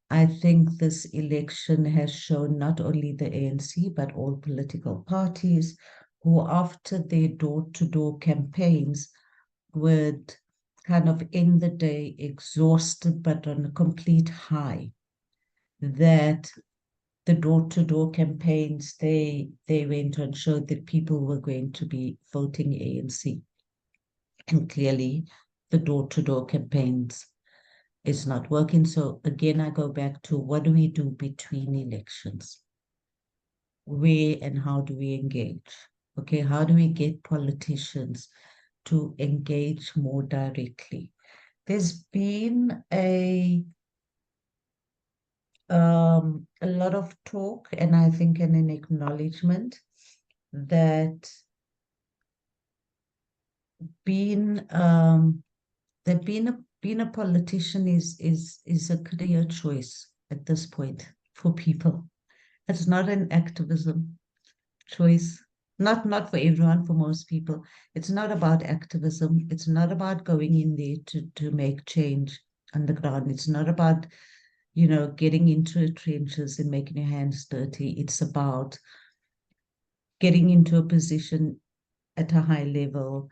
I think this election has shown not only the ANC, but all political parties who, after their door-to-door campaigns, would kind of end the day exhausted, but on a complete high, that the door-to-door campaigns, they went and showed that people were going to be voting ANC. And clearly, the door-to-door campaigns is not working. So again, I go back to what do we do between elections? where and how do we engage? Okay, how do we get politicians to engage more directly? There's been a lot of talk, and I think an acknowledgement that being a politician is a career choice at this point for people. It's not an activism choice. Not for everyone, for most people. It's not about activism. It's not about going in there to make change on the ground. It's not about, getting into trenches and making your hands dirty. It's about getting into a position at a high level,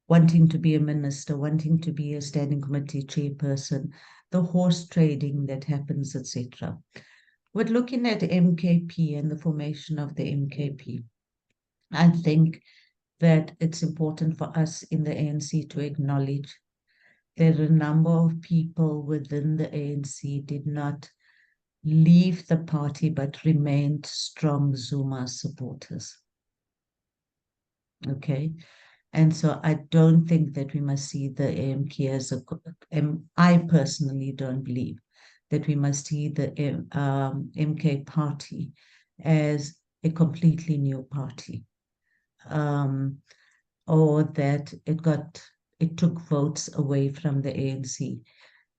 wanting to be a minister, wanting to be a standing committee chairperson, the horse trading that happens, etc. We're looking at MKP and the formation of the MKP. I think that it's important for us in the ANC to acknowledge that a number of people within the ANC did not leave the party but remained strong Zuma supporters. Okay. And so I don't think that we must see the AMK as I personally don't believe that we must see the MK party as a completely new party, or that it took votes away from the ANC.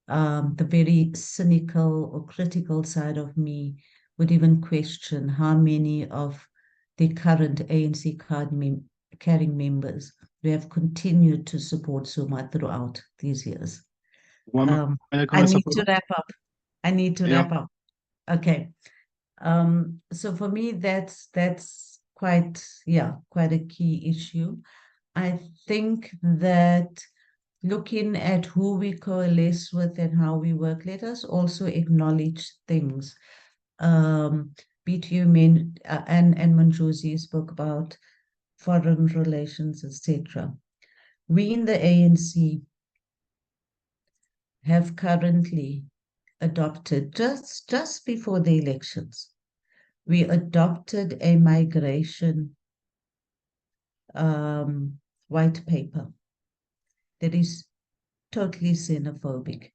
The very cynical or critical side of me would even question how many of the current ANC carrying members who have continued to support Zuma throughout these years. I need to wrap up. Okay. So for me, that's quite a key issue. I think that looking at who we coalesce with and how we work, let us also acknowledge things. BTU and Manjusi spoke about foreign relations, etc. We in the ANC have currently adopted, just before the elections, we adopted a migration white paper that is totally xenophobic.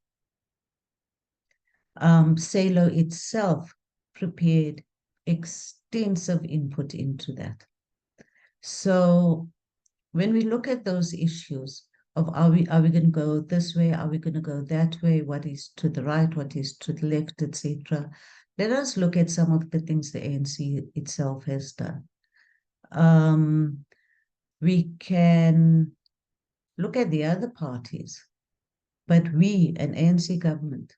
SALO itself prepared extensive input into that. So when we look at those issues of are we going to go this way, are we going to go that way, what is to the right, what is to the left, etc., let us look at some of the things the ANC itself has done. We can look at the other parties, but we, an ANC government,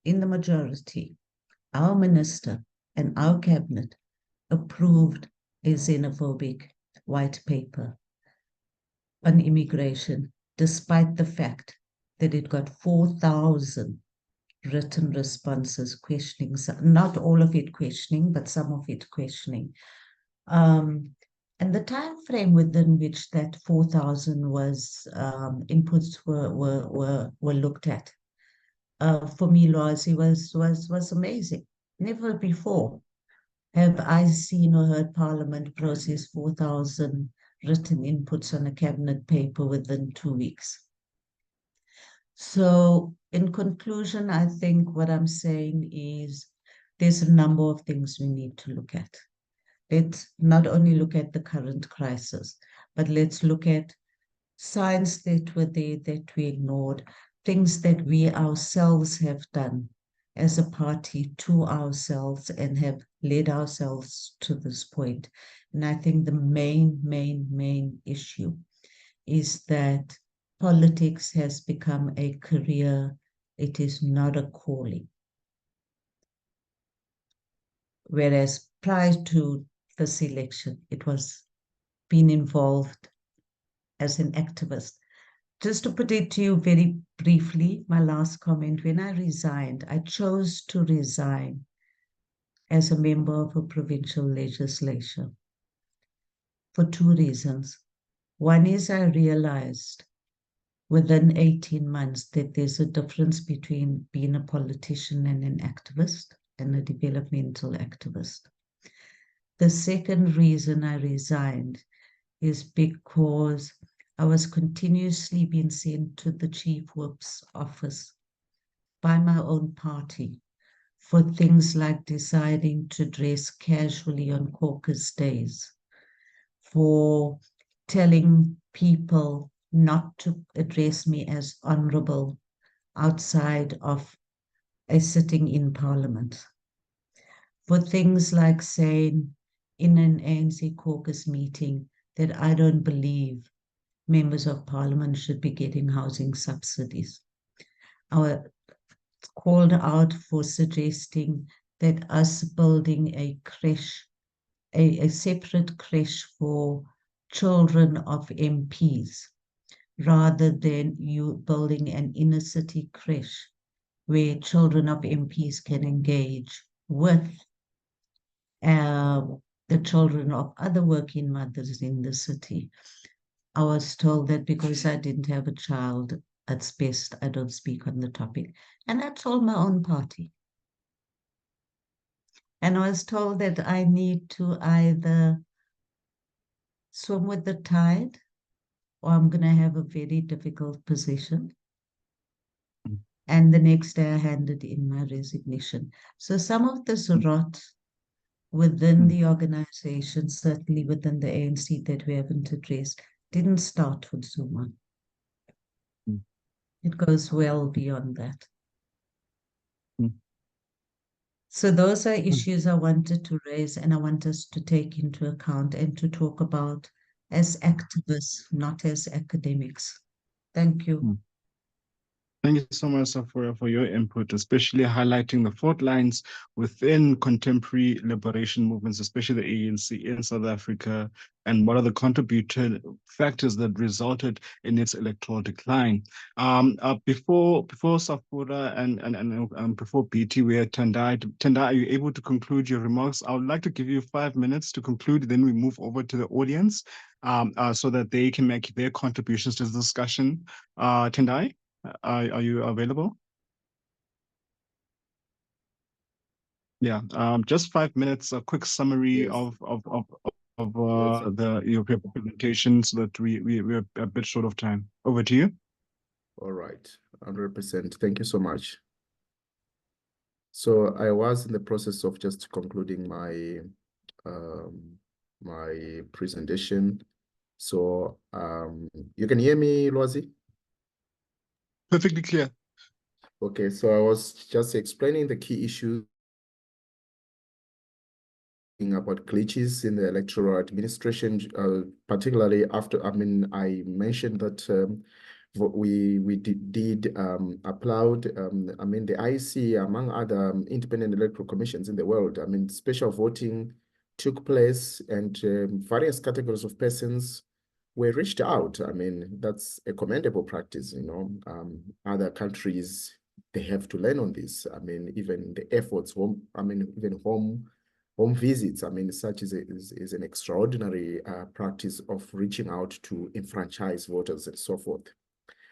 in the majority, our minister and our cabinet approved a xenophobic white paper on immigration, despite the fact that it got 4,000 written responses questioning, not all of it questioning, but some of it questioning. And the time frame within which that 4,000 was inputs were looked at, for me, Loazi, was amazing. Never before have I seen or heard Parliament process 4,000 written inputs on a cabinet paper within 2 weeks. So in conclusion, I think what I'm saying is there's a number of things we need to look at. Let's not only look at the current crisis, but let's look at signs that were there that we ignored, things that we ourselves have done as a party to ourselves and have led ourselves to this point. And I think the main issue is that politics has become a career. It is not a calling. Whereas prior to this election, it was being involved as an activist. Just to put it to you very briefly, my last comment, when I resigned, I chose to resign as a member of a provincial legislature for 2 reasons. One is I realized within 18 months that there's a difference between being a politician and an activist and a developmental activist. The second reason I resigned is because I was continuously being sent to the chief whip's office by my own party for things like deciding to dress casually on caucus days, for telling people not to address me as honorable outside of a sitting in parliament, for things like saying in an ANC caucus meeting that I don't believe members of parliament should be getting housing subsidies. I was called out for suggesting that us building a creche, a separate creche for children of MPs, rather than you building an inner city creche where children of MPs can engage with the children of other working mothers in the city. I was told that because I didn't have a child, it's best I don't speak on the topic. And I told my own party. And I was told that I need to either swim with the tide or I'm going to have a very difficult position. And the next day I handed in my resignation. So some of this rot within the organization, certainly within the ANC that we haven't addressed, didn't start with Zuma. It goes well beyond that. So those are issues I wanted to raise and I want us to take into account and to talk about as activists, not as academics. Thank you. Thank you so much for your input, especially highlighting the fault lines within contemporary liberation movements, especially the ANC in South Africa, and what are the contributing factors that resulted in its electoral decline. Before Safura and before BT, we had Tendai. Tendai, are you able to conclude your remarks? I would like to give you 5 minutes to conclude, then we move over to the audience so that they can make their contributions to the discussion. Tendai? Are you available? Yeah, just 5 minutes, a quick summary Yes. of Yes, your presentation so that we're a bit short of time. Over to you. all right, 100%. Thank you so much. So I was in the process of just concluding my my presentation. So you can hear me, Lwazi? Perfectly clear. Okay, so I was just explaining the key issues about glitches in the electoral administration, particularly after, I mentioned that we did applaud, the IEC, among other independent electoral commissions in the world. Special voting took place and various categories of persons were reached out. That's a commendable practice, other countries, they have to learn on this. Even the efforts, even home visits, such is an extraordinary practice of reaching out to enfranchise voters and so forth.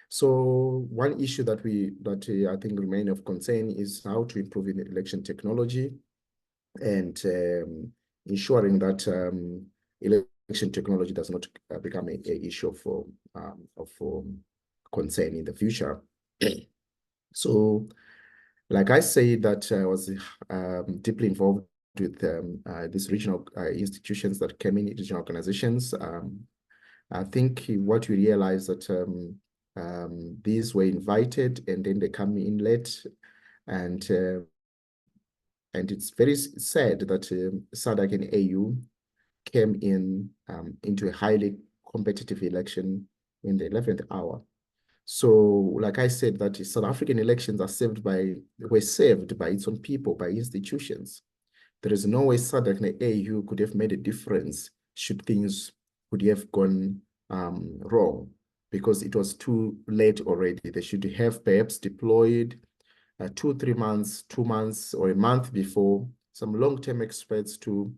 So one issue that I think remain of concern is how to improve in election technology and ensuring that election technology does not become an issue of concern in the future. So, like I say, that I was deeply involved with these regional institutions that came in, regional organizations. I think what we realized that these were invited and then they come in late, and it's very sad that SADC and AU came in into a highly competitive election in the 11th hour. So, like I said, that South African elections were saved by its own people, by institutions. There is no way SADC and AU could have made a difference should things could have gone wrong, because it was too late already. They should have perhaps deployed 2 months or a month before some long-term experts to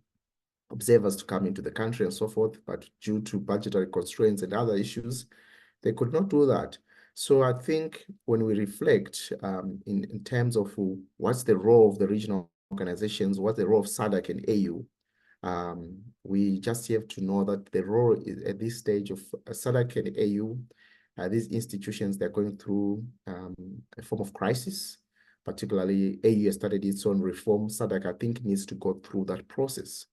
observers to come into the country and so forth, but due to budgetary constraints and other issues, they could not do that. So I think when we reflect in terms of what's the role of the regional organizations, what's the role of SADC and AU, We just have to know that the role is, at this stage of SADC and AU, these institutions, they're going through a form of crisis. Particularly, AU has started its own reform. SADC, I think, needs to go through that process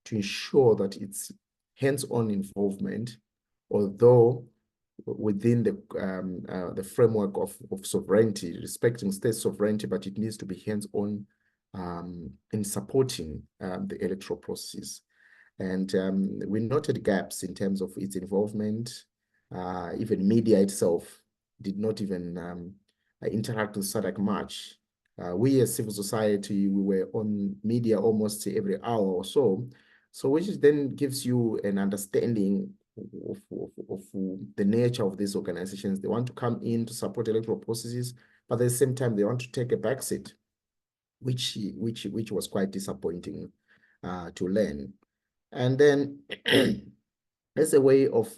to ensure that its hands-on involvement, although within the framework of sovereignty, respecting state sovereignty, but it needs to be hands-on in supporting the electoral processes. And we noted gaps in terms of its involvement. Even media itself did not even interact with SADC much. We as civil society, we were on media almost every hour or so. So which then gives you an understanding of the nature of these organizations. They want to come in to support electoral processes, but at the same time, they want to take a backseat, which was quite disappointing to learn. And then as a way of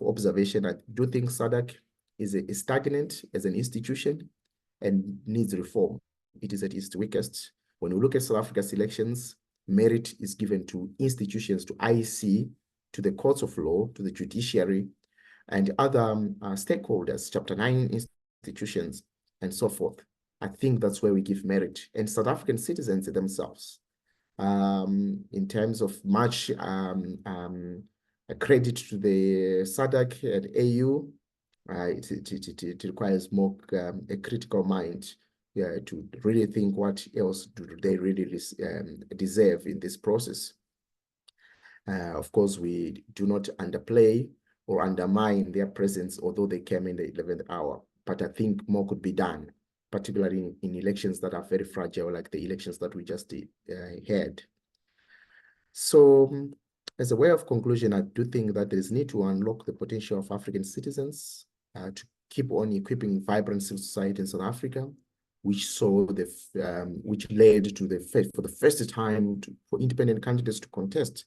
observation, I do think SADC is stagnant as an institution and needs reform. It is at its weakest. When we look at South Africa's elections, merit is given to institutions, to IEC, to the courts of law, to the judiciary, and other stakeholders, Chapter 9 institutions, and so forth. I think that's where we give merit. And South African citizens themselves, in terms of much credit to the SADC and AU, it requires more a critical mind to really think what else do they really deserve in this process. Of course, we do not underplay or undermine their presence, although they came in the 11th hour. But I think more could be done, particularly in elections that are very fragile, like the elections that we just had. So as a way of conclusion, I do think that there is need to unlock the potential of African citizens to keep on equipping vibrant civil society in South Africa, which saw which led to for the first time for independent candidates to contest.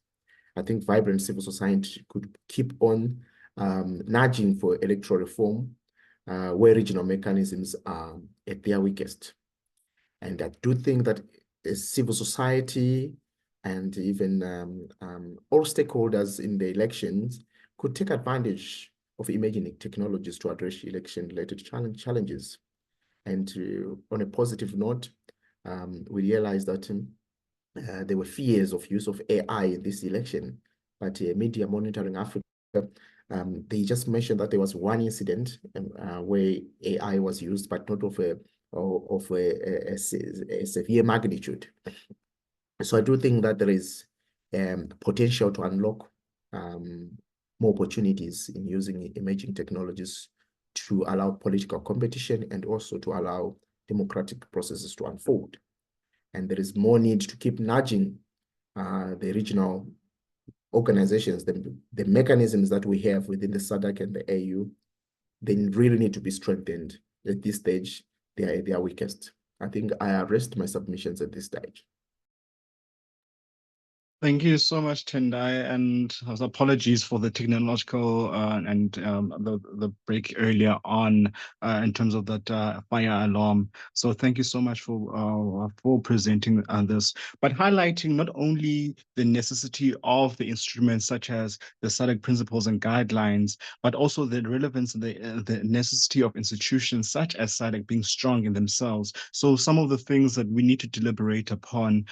I think vibrant civil society could keep on nudging for electoral reform, where regional mechanisms are at their weakest. And I do think that civil society and even all stakeholders in the elections could take advantage of emerging technologies to address election-related challenges. And on a positive note, we realized that there were fears of use of AI in this election, but Media Monitoring Africa, they just mentioned that there was one incident where AI was used, but not of a severe magnitude. So I do think that there is potential to unlock more opportunities in using emerging technologies to allow political competition and also to allow democratic processes to unfold. And there is more need to keep nudging the regional organizations, the mechanisms that we have within the SADC and the AU. They really need to be strengthened. At this stage, they are at their weakest. I think I arrest my submissions at this stage. Thank you so much, Tendai, and apologies for the technological and the break earlier on in terms of that fire alarm. So thank you so much for presenting this, but highlighting not only the necessity of the instruments such as the SADC principles and guidelines, but also the relevance and the necessity of institutions such as SADC being strong in themselves. So some of the things that we need to deliberate upon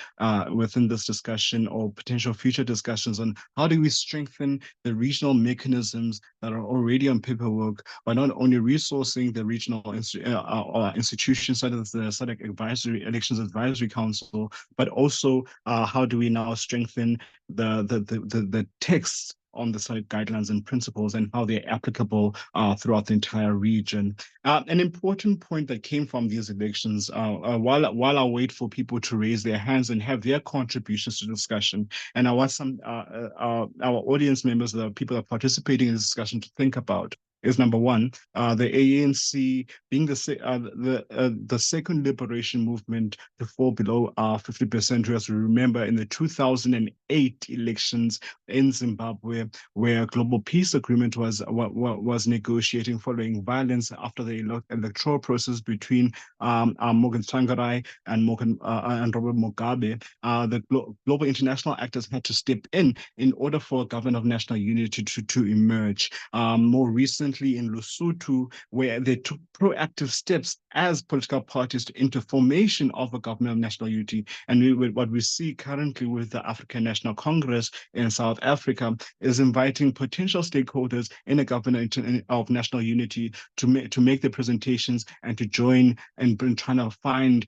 within this discussion, or potential future discussions on how do we strengthen the regional mechanisms that are already on paperwork, by not only resourcing the regional institutions such as the SADC Elections Advisory Council, but also how do we now strengthen the text on the SADC guidelines and principles and how they're applicable throughout the entire region. An important point that came from these elections, while I wait for people to raise their hands and have their contributions to discussion, and I want some our audience members, the people that are participating in this discussion, to think about, is number one, the ANC being the second liberation movement to fall below 50%. As we remember, in the 2008 elections in Zimbabwe, where global peace agreement was negotiating following violence after the electoral process between Morgan Tsvangirai and Robert Mugabe, the global international actors had to step in order for a government of national unity to emerge. More recently in Lesotho, where they took proactive steps as political parties into formation of a government of national unity. And what we see currently with the African National Congress in South Africa is inviting potential stakeholders in a government of national unity to make the presentations and to join and trying to find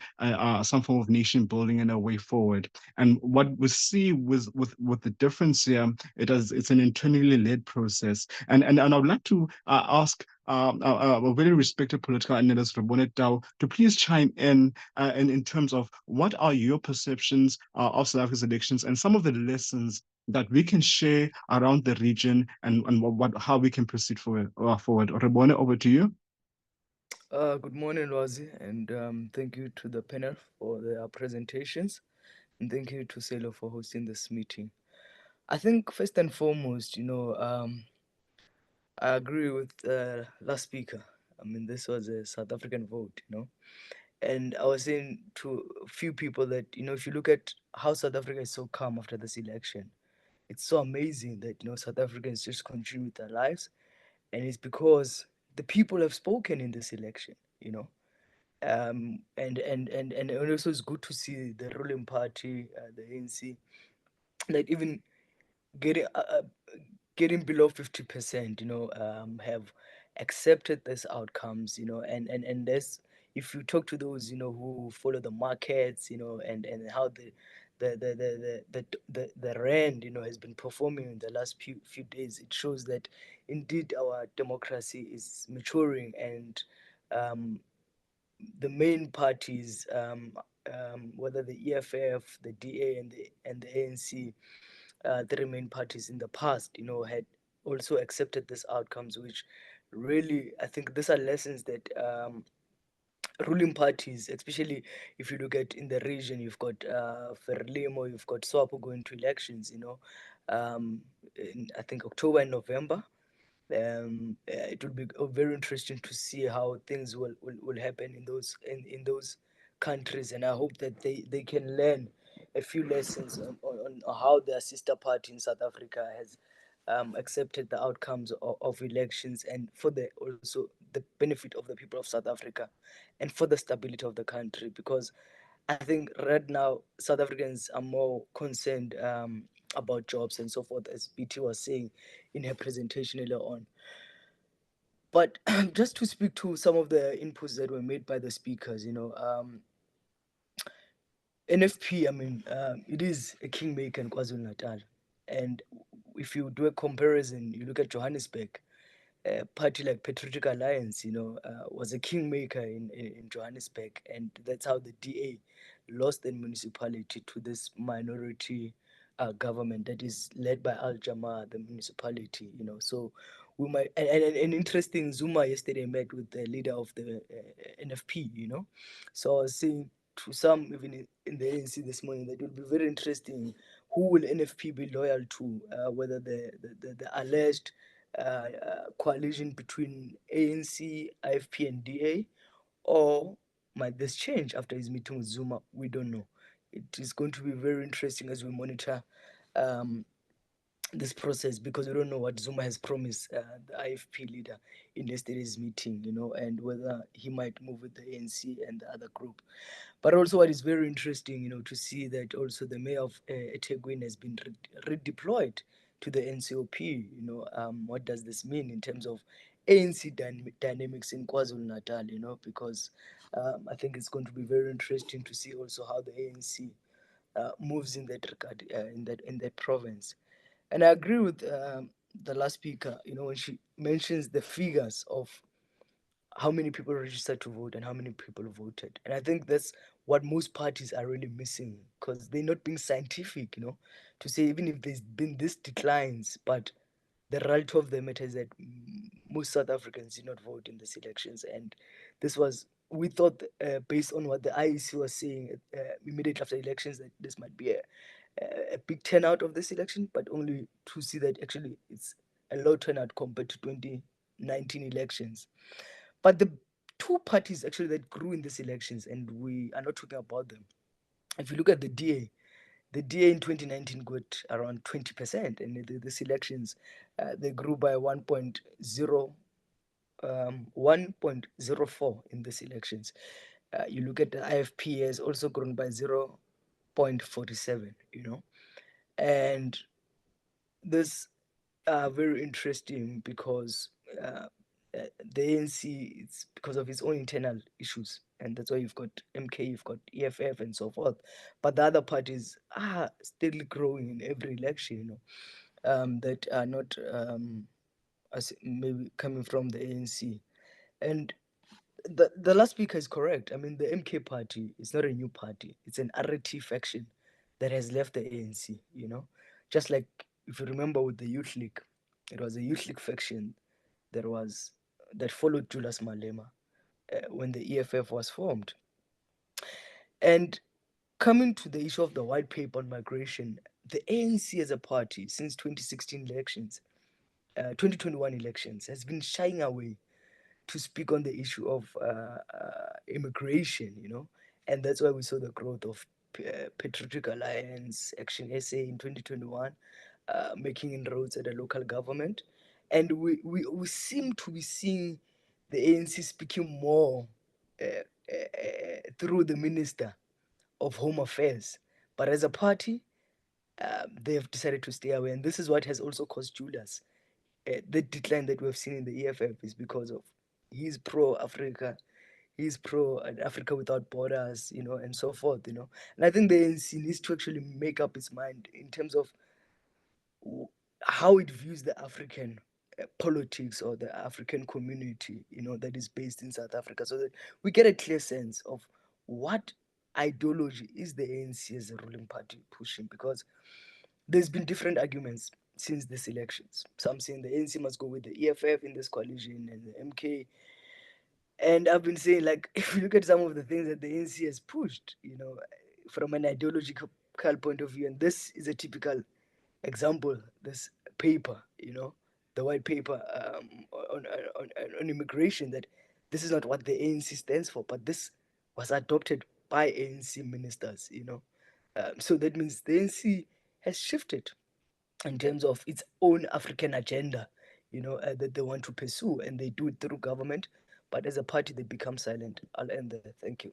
some form of nation building and a way forward. And what we see with the difference here, it's an internally led process. And I would like to ask a very respected political analyst, Rebone Tau, to please chime in terms of what are your perceptions of South Africa's elections and some of the lessons that we can share around the region and how we can proceed forward. Rebone, over to you. Good morning, Lwazi, and thank you to the panel for their presentations, and thank you to SALO for hosting this meeting. I think first and foremost, I agree with last speaker. I mean, this was a South African vote, and I was saying to a few people that, if you look at how South Africa is so calm after this election, it's so amazing that, South Africans just continue with their lives, and it's because the people have spoken in this election, and also it's good to see the ruling party, the ANC, like even getting getting below 50%, have accepted these outcomes, and there's, if you talk to those, who follow the markets, and how the rand, has been performing in the last few days, it shows that indeed our democracy is maturing, and the main parties, whether the EFF, the DA, and the ANC, three main parties in the past, had also accepted these outcomes, which really, I think these are lessons that ruling parties, especially if you look at in the region, you've got Frelimo, you've got SWAPO going to elections, in I think October and November. It will be very interesting to see how things will happen in those countries, and I hope that they can learn a few lessons on how their sister party in South Africa has accepted the outcomes of elections, and for the also the benefit of the people of South Africa, and for the stability of the country, because I think right now South Africans are more concerned about jobs and so forth, as BT was saying in her presentation earlier on. But just to speak to some of the inputs that were made by the speakers, NFP, I mean, it is a kingmaker in KwaZulu Natal. And if you do a comparison, you look at Johannesburg, a party like Patriotic Alliance, was a kingmaker in Johannesburg. And that's how the DA lost the municipality to this minority government that is led by Al Jama, the municipality, So we might, and interesting, Zuma yesterday met with the leader of the NFP, So I was saying to some, even in the ANC this morning, that it will be very interesting who will NFP be loyal to, whether the alleged coalition between ANC, IFP, and DA, or might this change after his meeting with Zuma? We don't know. It is going to be very interesting as we monitor this process, because we don't know what Zuma has promised the IFP leader in yesterday's meeting, and whether he might move with the ANC and the other group. But also what is very interesting, to see that also the mayor of eThekwini has been redeployed to the NCOP. What does this mean in terms of ANC dynamics in KwaZulu-Natal, because I think it's going to be very interesting to see also how the ANC moves in that regard, in that province. And I agree with the last speaker, when she mentions the figures of how many people registered to vote and how many people voted. And I think that's what most parties are really missing, because they're not being scientific, to say even if there's been these declines, but the reality of the matter is that most South Africans did not vote in these elections, and this was, we thought, based on what the IEC was saying immediately after elections, that this might be a big turnout of this election, but only to see that actually it's a low turnout compared to 2019 elections. But the two parties actually that grew in these elections, and we are not talking about them. If you look at the DA in 2019 got around 20%, and these elections, they grew by 1.04 in these elections. You look at the IFP has also grown by 0.47, you know, and this very interesting because the ANC, it's because of its own internal issues, and that's why you've got MK, you've got EFF, and so forth. But the other parties are steadily growing in every election, you know, that are not as maybe coming from the ANC. And the last speaker is correct. I mean, the MK party is not a new party; it's an RT faction that has left the ANC. You know, just like if you remember with the Youth League, it was a Youth League faction that followed Julius Malema when the EFF was formed. And coming to the issue of the white paper on migration, the ANC as a party since 2016 elections, 2021 elections, has been shying away to speak on the issue of immigration, you know, and that's why we saw the growth of Patriotic Alliance, Action SA in 2021, making inroads at the local government, and we seem to be seeing the ANC speaking more through the Minister of Home Affairs, but as a party, they have decided to stay away, and this is what has also caused Julius. The decline that we've seen in the EFF is because of he's pro-Africa, he's pro-Africa without borders, you know, and so forth, you know. And I think the ANC needs to actually make up its mind in terms of how it views the African politics or the African community, you know, that is based in South Africa, so that we get a clear sense of what ideology is the ANC as a ruling party pushing, because there's been different arguments since these elections. Some saying the ANC must go with the EFF in this coalition and the MK. And I've been saying, like, if you look at some of the things that the ANC has pushed, you know, from an ideological point of view, and this is a typical example, this paper, you know, the white paper on immigration, that this is not what the ANC stands for, but this was adopted by ANC ministers, you know. So that means the ANC has shifted in terms of its own African agenda, you know, that they want to pursue, and they do it through government. But as a party, they become silent. I'll end there. Thank you.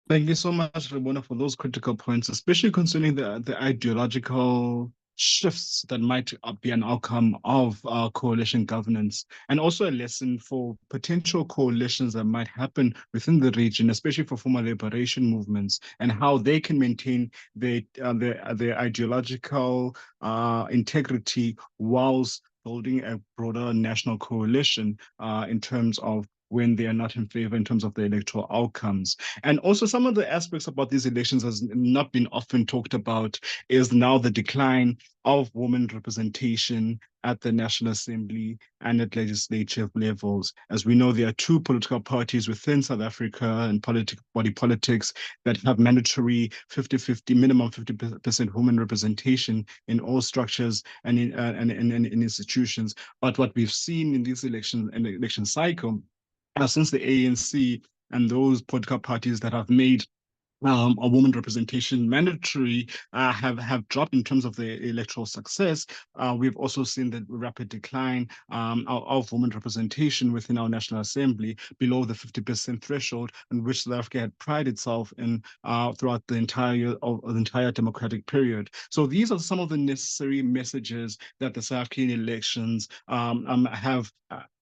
Thank you so much, Rebona, for those critical points, especially concerning the ideological shifts that might be an outcome of coalition governance, and also a lesson for potential coalitions that might happen within the region, especially for former liberation movements, and how they can maintain their ideological integrity whilst building a broader national coalition in terms of when they are not in favor in terms of the electoral outcomes. And also some of the aspects about these elections has not been often talked about is now the decline of women representation at the National Assembly and at legislative levels. As we know, there are two political parties within South Africa and body politics that have mandatory 50-50, minimum 50% women representation in all structures and in institutions. But what we've seen in this election cycle, since the ANC and those political parties that have made a woman representation mandatory have dropped in terms of their electoral success. We've also seen the rapid decline of women representation within our National Assembly below the 50% threshold, in which South Africa had prided itself in throughout the entire democratic period. So these are some of the necessary messages that the South African elections have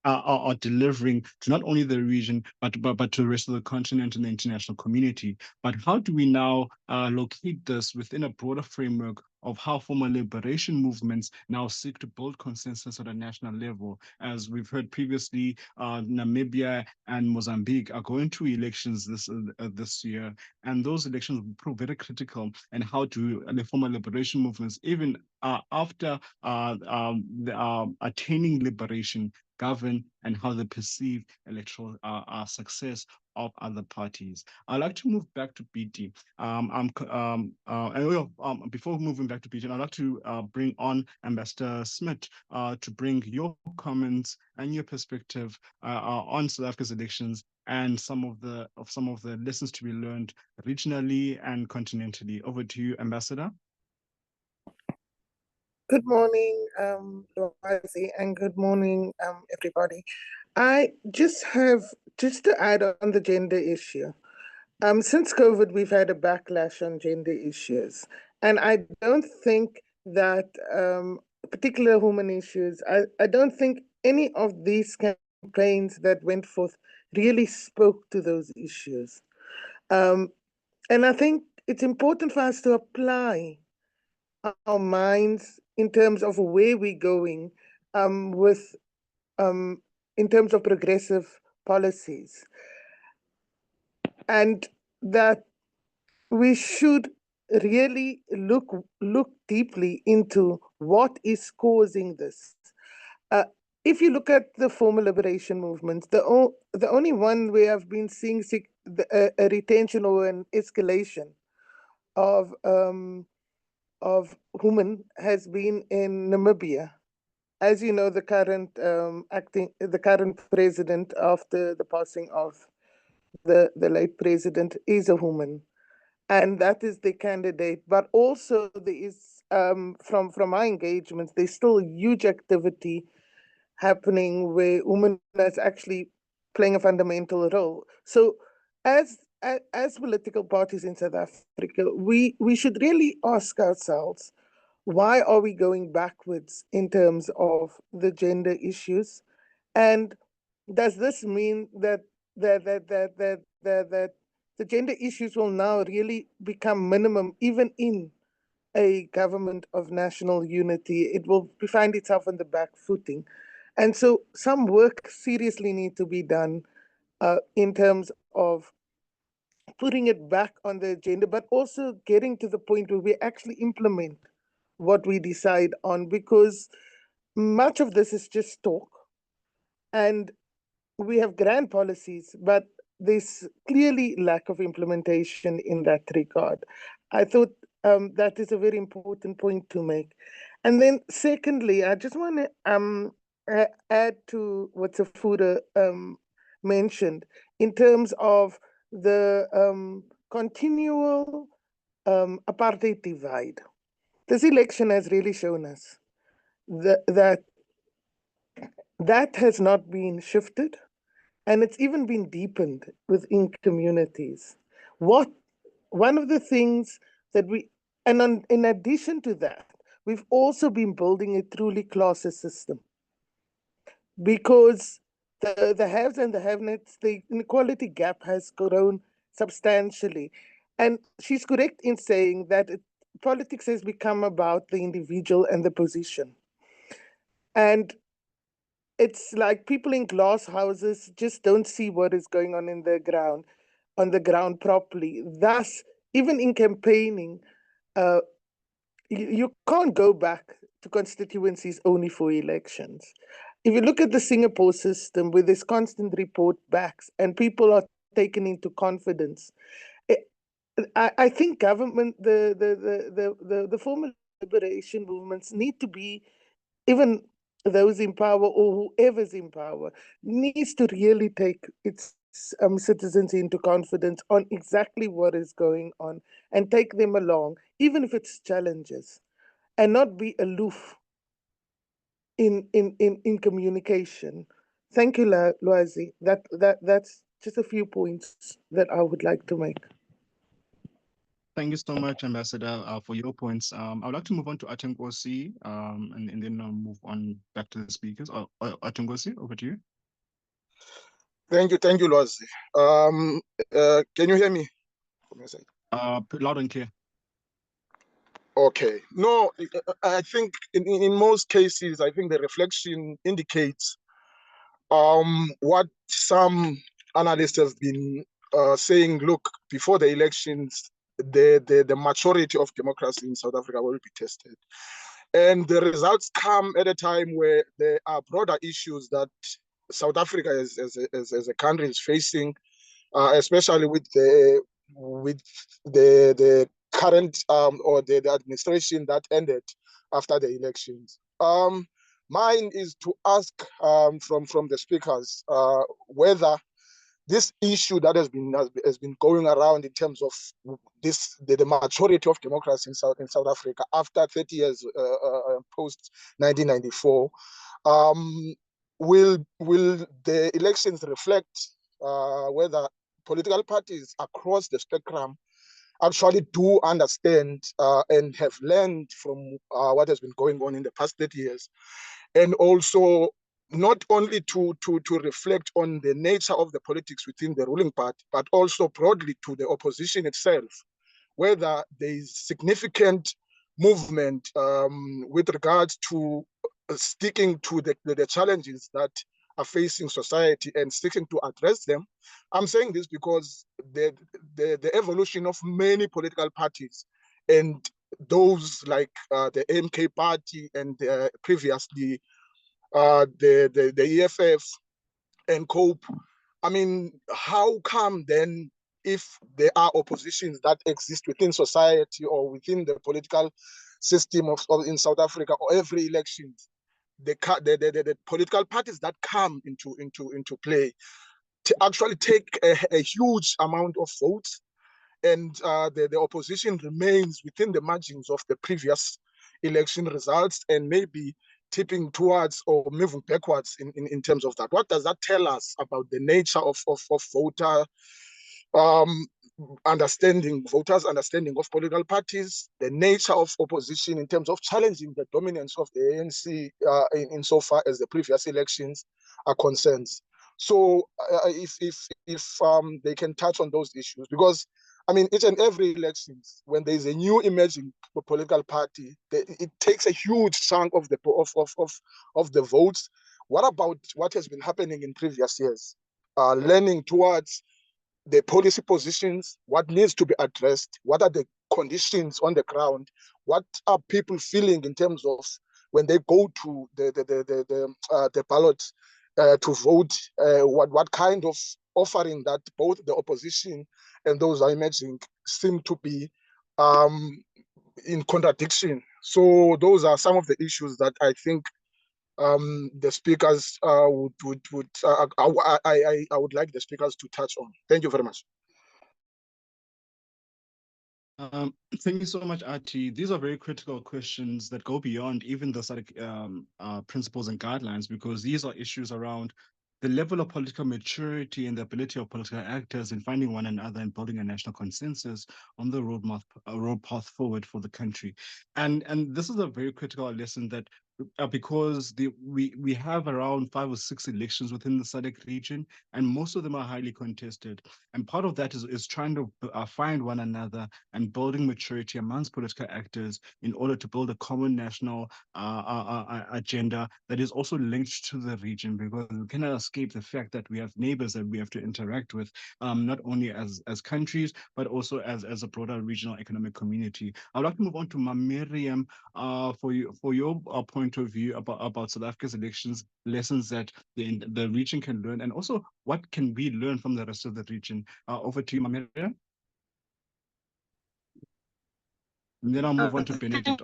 are delivering to not only the region but to the rest of the continent and the international community. But how do we now locate this within a broader framework of how former liberation movements now seek to build consensus at a national level. As we've heard previously, Namibia and Mozambique are going to elections this year, and those elections will prove very critical in how to the former liberation movements, even after attaining liberation, govern and how they perceive electoral success of other parties. I'd like to move back to BT. Before moving back to BT, I'd like to bring on Ambassador Smith to bring your comments and your perspective on South Africa's elections and some of the lessons to be learned regionally and continentally. Over to you, Ambassador. Good morning, Loazi, and good morning, everybody. I just to add on the gender issue. Since COVID, we've had a backlash on gender issues, and I don't think that particular women issues. I don't think any of these campaigns that went forth really spoke to those issues, and I think it's important for us to apply our minds in terms of where we're going with in terms of progressive policies, and that we should really look deeply into what is causing this. If you look at the former liberation movements, the only one we have been seeing a retention or an escalation of women has been in Namibia. As you know, the current president after the passing of the late president is a woman, and that is the candidate. But also there is from my engagements, there's still huge activity happening where women is actually playing a fundamental role. So as political parties in South Africa, we should really ask ourselves, why are we going backwards in terms of the gender issues? And does this mean that the gender issues will now really become minimum even in a government of national unity? It will find itself on the back footing. And so some work seriously need to be done in terms of putting it back on the agenda, but also getting to the point where we actually implement what we decide on, because much of this is just talk. And we have grand policies, but there's clearly lack of implementation in that regard. I thought that is a very important point to make. And then secondly, I just want to add to what Safura mentioned in terms of the continual apartheid divide. This election has really shown us that has not been shifted, and it's even been deepened within communities. One of the things that in addition to that, we've also been building a truly classist system, because the haves and the have-nots, the inequality gap has grown substantially. And she's correct in saying that politics has become about the individual and the position. And it's like people in glass houses just don't see what is going on on the ground properly. Thus, even in campaigning, you can't go back to constituencies only for elections. If you look at the Singapore system, where there's constant report backs and people are taken into confidence, I think government, the former liberation movements need to be, even those in power or whoever's in power, needs to really take its citizens into confidence on exactly what is going on and take them along, even if it's challenges, and not be aloof in communication. Thank you, Loazi. That's just a few points that I would like to make. Thank you so much, Ambassador, for your points. I would like to move on to Atengosi, and then I'll move on back to the speakers. Atengosi, over to you. Thank you, Loazi. Can you hear me from your side? Loud and clear. Okay. No, I think in most cases, I think the reflection indicates what some analysts have been saying. Look, before the elections, the maturity of democracy in South Africa will be tested. And the results come at a time where there are broader issues that South Africa as a country is facing, especially with the current or the administration that ended after the elections. Mine is to ask from the speakers whether this issue that has been going around in terms of the maturity of democracy in South Africa after 30 years post 1994, will the elections reflect whether political parties across the spectrum actually do understand and have learned from what has been going on in the past 30 years, and also not only to reflect on the nature of the politics within the ruling party, but also broadly to the opposition itself, whether there is significant movement with regards to sticking to the challenges that are facing society and seeking to address them. I'm saying this because the evolution of many political parties, and those like the MK party and previously the EFF and COPE. I mean, how come then, if there are oppositions that exist within society or within the political system of in South Africa, or every election, the political parties that come into play to actually take a huge amount of votes, and the opposition remains within the margins of the previous election results, and maybe tipping towards or moving backwards in terms of that. What does that tell us about the nature of voter voters' understanding of political parties, the nature of opposition in terms of challenging the dominance of the ANC insofar as the previous elections are concerned? So if they can touch on those issues, because I mean, each and every election, when there is a new emerging political party, it takes a huge chunk of the votes. What about what has been happening in previous years? Learning towards the policy positions, what needs to be addressed, what are the conditions on the ground, what are people feeling in terms of when they go to the ballot to vote, what kind of offering that both the opposition and those are emerging seem to be in contradiction. So those are some of the issues that I think the speakers I would like the speakers to touch on. Thank you very much. Thank you so much, Artie. These are very critical questions that go beyond even the principles and guidelines, because these are issues around the level of political maturity and the ability of political actors in finding one another and building a national consensus on the road path forward for the country. And this is a very critical lesson that because we have around 5 or 6 elections within the SADC region, and most of them are highly contested. And part of that is trying to find one another and building maturity amongst political actors in order to build a common national agenda that is also linked to the region, because we cannot escape the fact that we have neighbors that we have to interact with, not only as countries, but also as a broader regional economic community. I'd like to move on to Miriam for your point of view about South Africa's elections, lessons that the region can learn, and also what can we learn from the rest of the region. Over to you, Miriam. And then I'll move on to Benedict.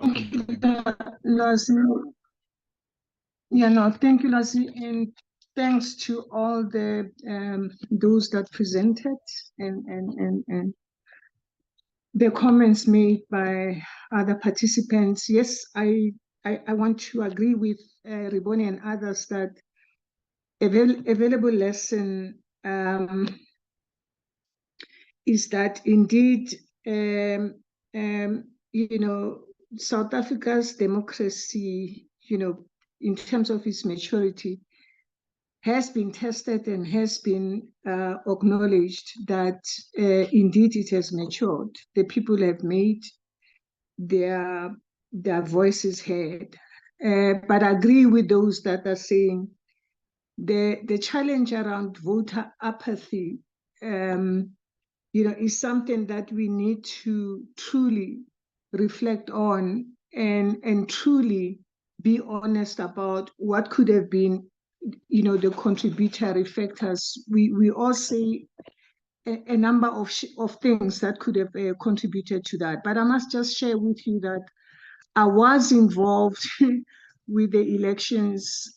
Yeah, no, thank you, Lassie, and thanks to all the those that presented and the comments made by other participants. Yes, I want to agree with Riboni and others that available lesson is that indeed, South Africa's democracy, in terms of its maturity, has been tested and has been acknowledged that indeed it has matured. The people have made their voices heard. But I agree with those that are saying the challenge around voter apathy, is something that we need to truly reflect on and truly be honest about what could have been, the contributory factors. We all say a number of things that could have contributed to that. But I must just share with you that I was involved with the elections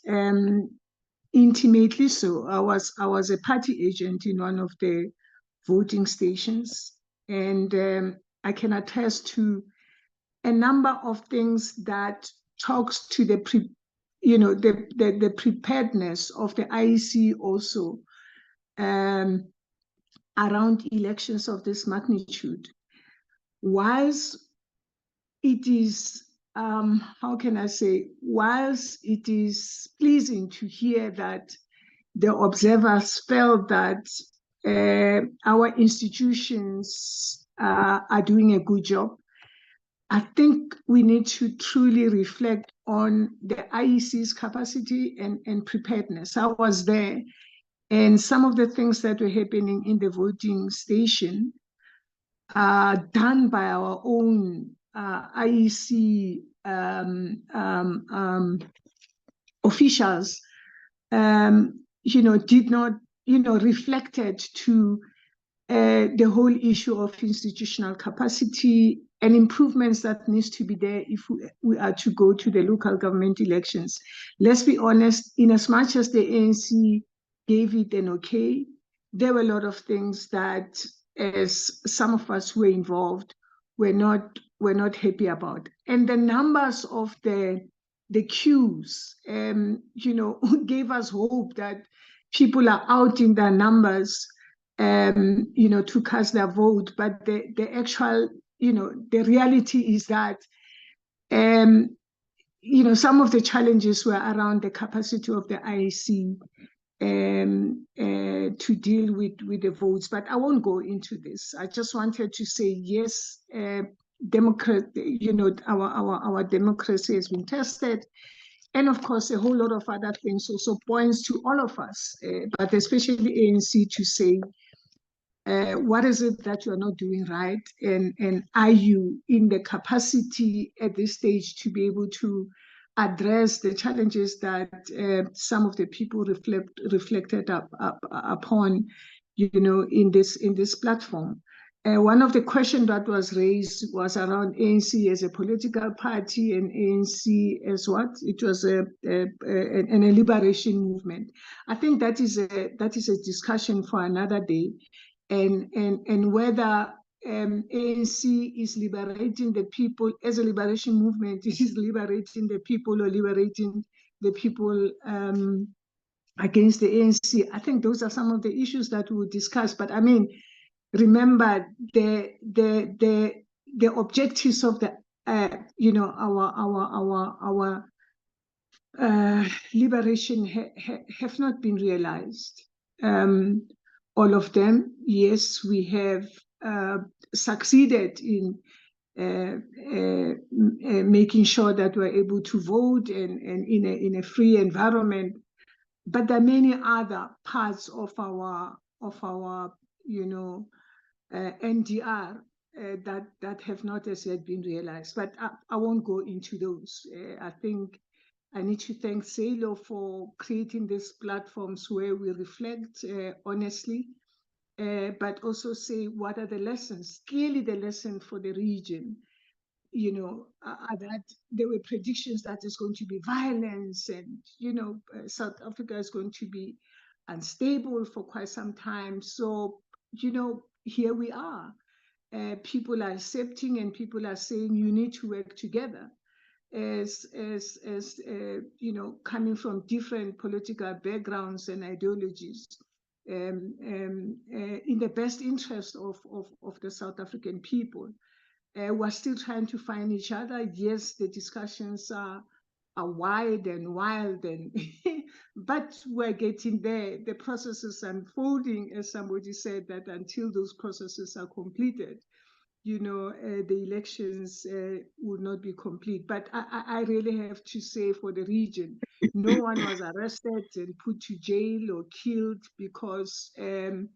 intimately. So I was a party agent in one of the voting stations, and I can attest to a number of things that talks to the preparedness of the IEC also around elections of this magnitude. Whilst it is, how can I say, whilst it is pleasing to hear that the observers felt that our institutions are doing a good job, I think we need to truly reflect on the IEC's capacity and preparedness. I was there, and some of the things that were happening in the voting station are done by our own IEC officials, did not, reflected to the whole issue of institutional capacity and improvements that needs to be there if we are to go to the local government elections. Let's be honest, in as much as the ANC gave it an okay, there were a lot of things that, as some of us who were involved, were not happy about. And the numbers of the queues, gave us hope that people are out in their numbers, to cast their vote. But the actual, the reality is that, some of the challenges were around the capacity of the IEC to deal with the votes. But I won't go into this. I just wanted to say, yes, our democracy has been tested. And of course, a whole lot of other things also points to all of us, but especially ANC, to say, what is it that you're not doing right? And are you in the capacity at this stage to be able to address the challenges that some of the people reflected upon, in this platform? One of the questions that was raised was around ANC as a political party and ANC as what? It was a liberation movement. I think that is a discussion for another day, and whether ANC is liberating the people as a liberation movement, it is liberating the people or liberating the people against the ANC. I think those are some of the issues that we will discuss. But I mean, remember the objectives of the our liberation have not been realized. All of them, yes, we have succeeded in making sure that we're able to vote and in a free environment. But there are many other parts of our NDR that have not as yet been realized. But I won't go into those. I think I need to thank SALO for creating these platforms where we reflect honestly, but also say what are the lessons. Clearly the lesson for the region, are that there were predictions that there's going to be violence and, South Africa is going to be unstable for quite some time. So, here we are. People are accepting and people are saying you need to work together as coming from different political backgrounds and ideologies in the best interest of the South African people. We're still trying to find each other. Yes, the discussions are wide and wild, but we're getting there. The process is unfolding, as somebody said, that until those processes are completed, the elections would not be complete. But I really have to say, for the region, no one was arrested and put to jail or killed because they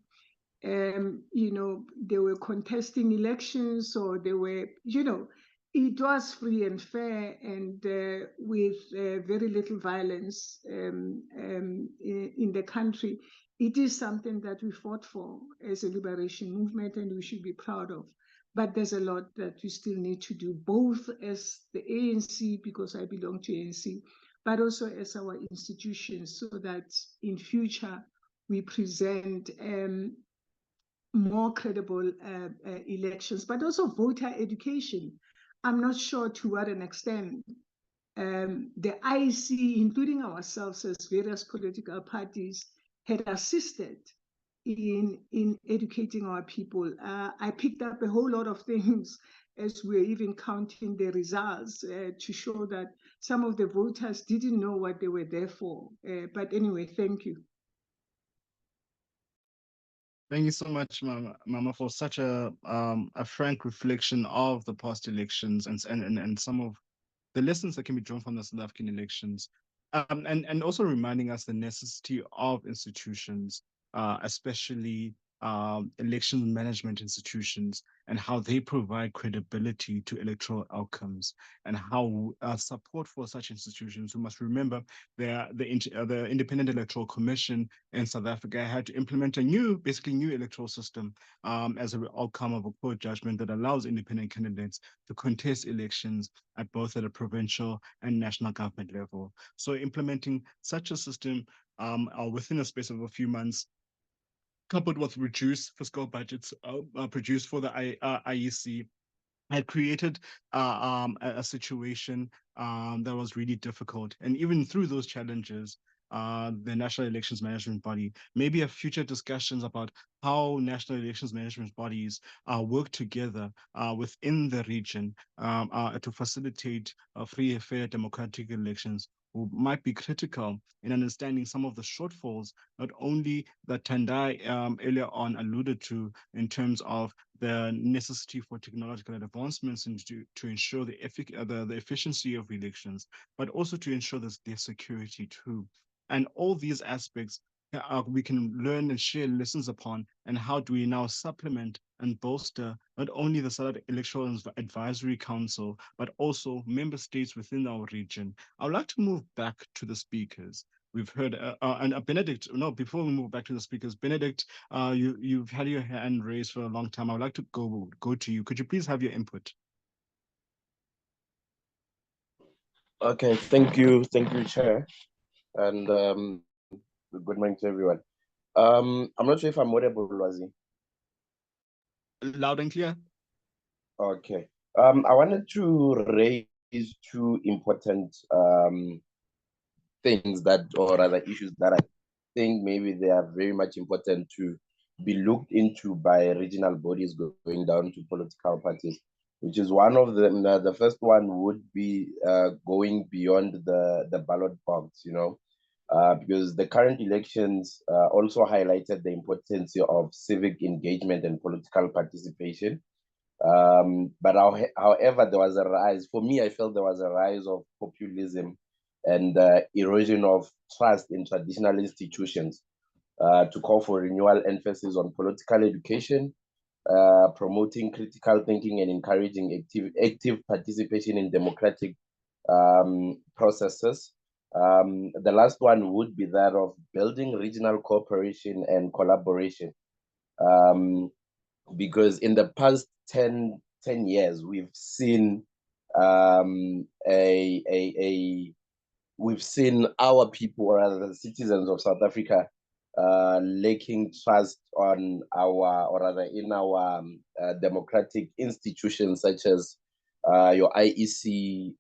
were contesting elections, or they were, it was free and fair, and with very little violence in the country. It is something that we fought for as a liberation movement, and we should be proud of. But there's a lot that we still need to do, both as the ANC, because I belong to ANC, but also as our institutions, so that in future we present more credible elections, but also voter education. I'm not sure to what an extent the IC, including ourselves as various political parties, had assisted in educating our people. I picked up a whole lot of things as we're even counting the results to show that some of the voters didn't know what they were there for. But anyway, thank you. Thank you so much, Mama, for such a frank reflection of the past elections and some of the lessons that can be drawn from the South African elections, and also reminding us the necessity of institutions, especially election management institutions, and how they provide credibility to electoral outcomes, and how support for such institutions. We must remember the Independent Electoral Commission in South Africa had to implement a basically new electoral system as an outcome of a court judgment that allows independent candidates to contest elections at both at a provincial and national government level. So implementing such a system within a space of a few months, coupled with reduced fiscal budgets produced for the IEC, had created a situation that was really difficult. And even through those challenges, the National Elections Management Body, maybe have future discussions about how national elections management bodies work together within the region to facilitate free, fair, democratic elections, might be critical in understanding some of the shortfalls, not only that Tendai earlier on alluded to in terms of the necessity for technological advancements and to ensure the efficiency of elections, but also to ensure their security too. And all these aspects we can learn and share lessons upon, and how do we now supplement and bolster not only the South Electoral Advisory Council, but also member states within our region. I would like to move back to the speakers. We've heard, and Benedict, no, before we move back to the speakers, Benedict, you've had your hand raised for a long time. I would like to go to you. Could you please have your input? Okay, thank you, Chair, and good morning to everyone. I'm not sure if I'm audible, Lwazi. Loud and clear. Okay. I wanted to raise two important things or other issues that I think maybe they are very much important to be looked into by regional bodies going down to political parties, which is one of them. The first one would be going beyond the ballot box, because the current elections also highlighted the importance of civic engagement and political participation. But however, there was a rise. For me, I felt there was a rise of populism and erosion of trust in traditional institutions to call for renewal emphasis on political education, promoting critical thinking and encouraging active participation in democratic processes. The last one would be that of building regional cooperation and collaboration. Because in the past 10 years, we've seen we've seen our people, or rather the citizens of South Africa, lacking trust on in our democratic institutions, such as your IEC,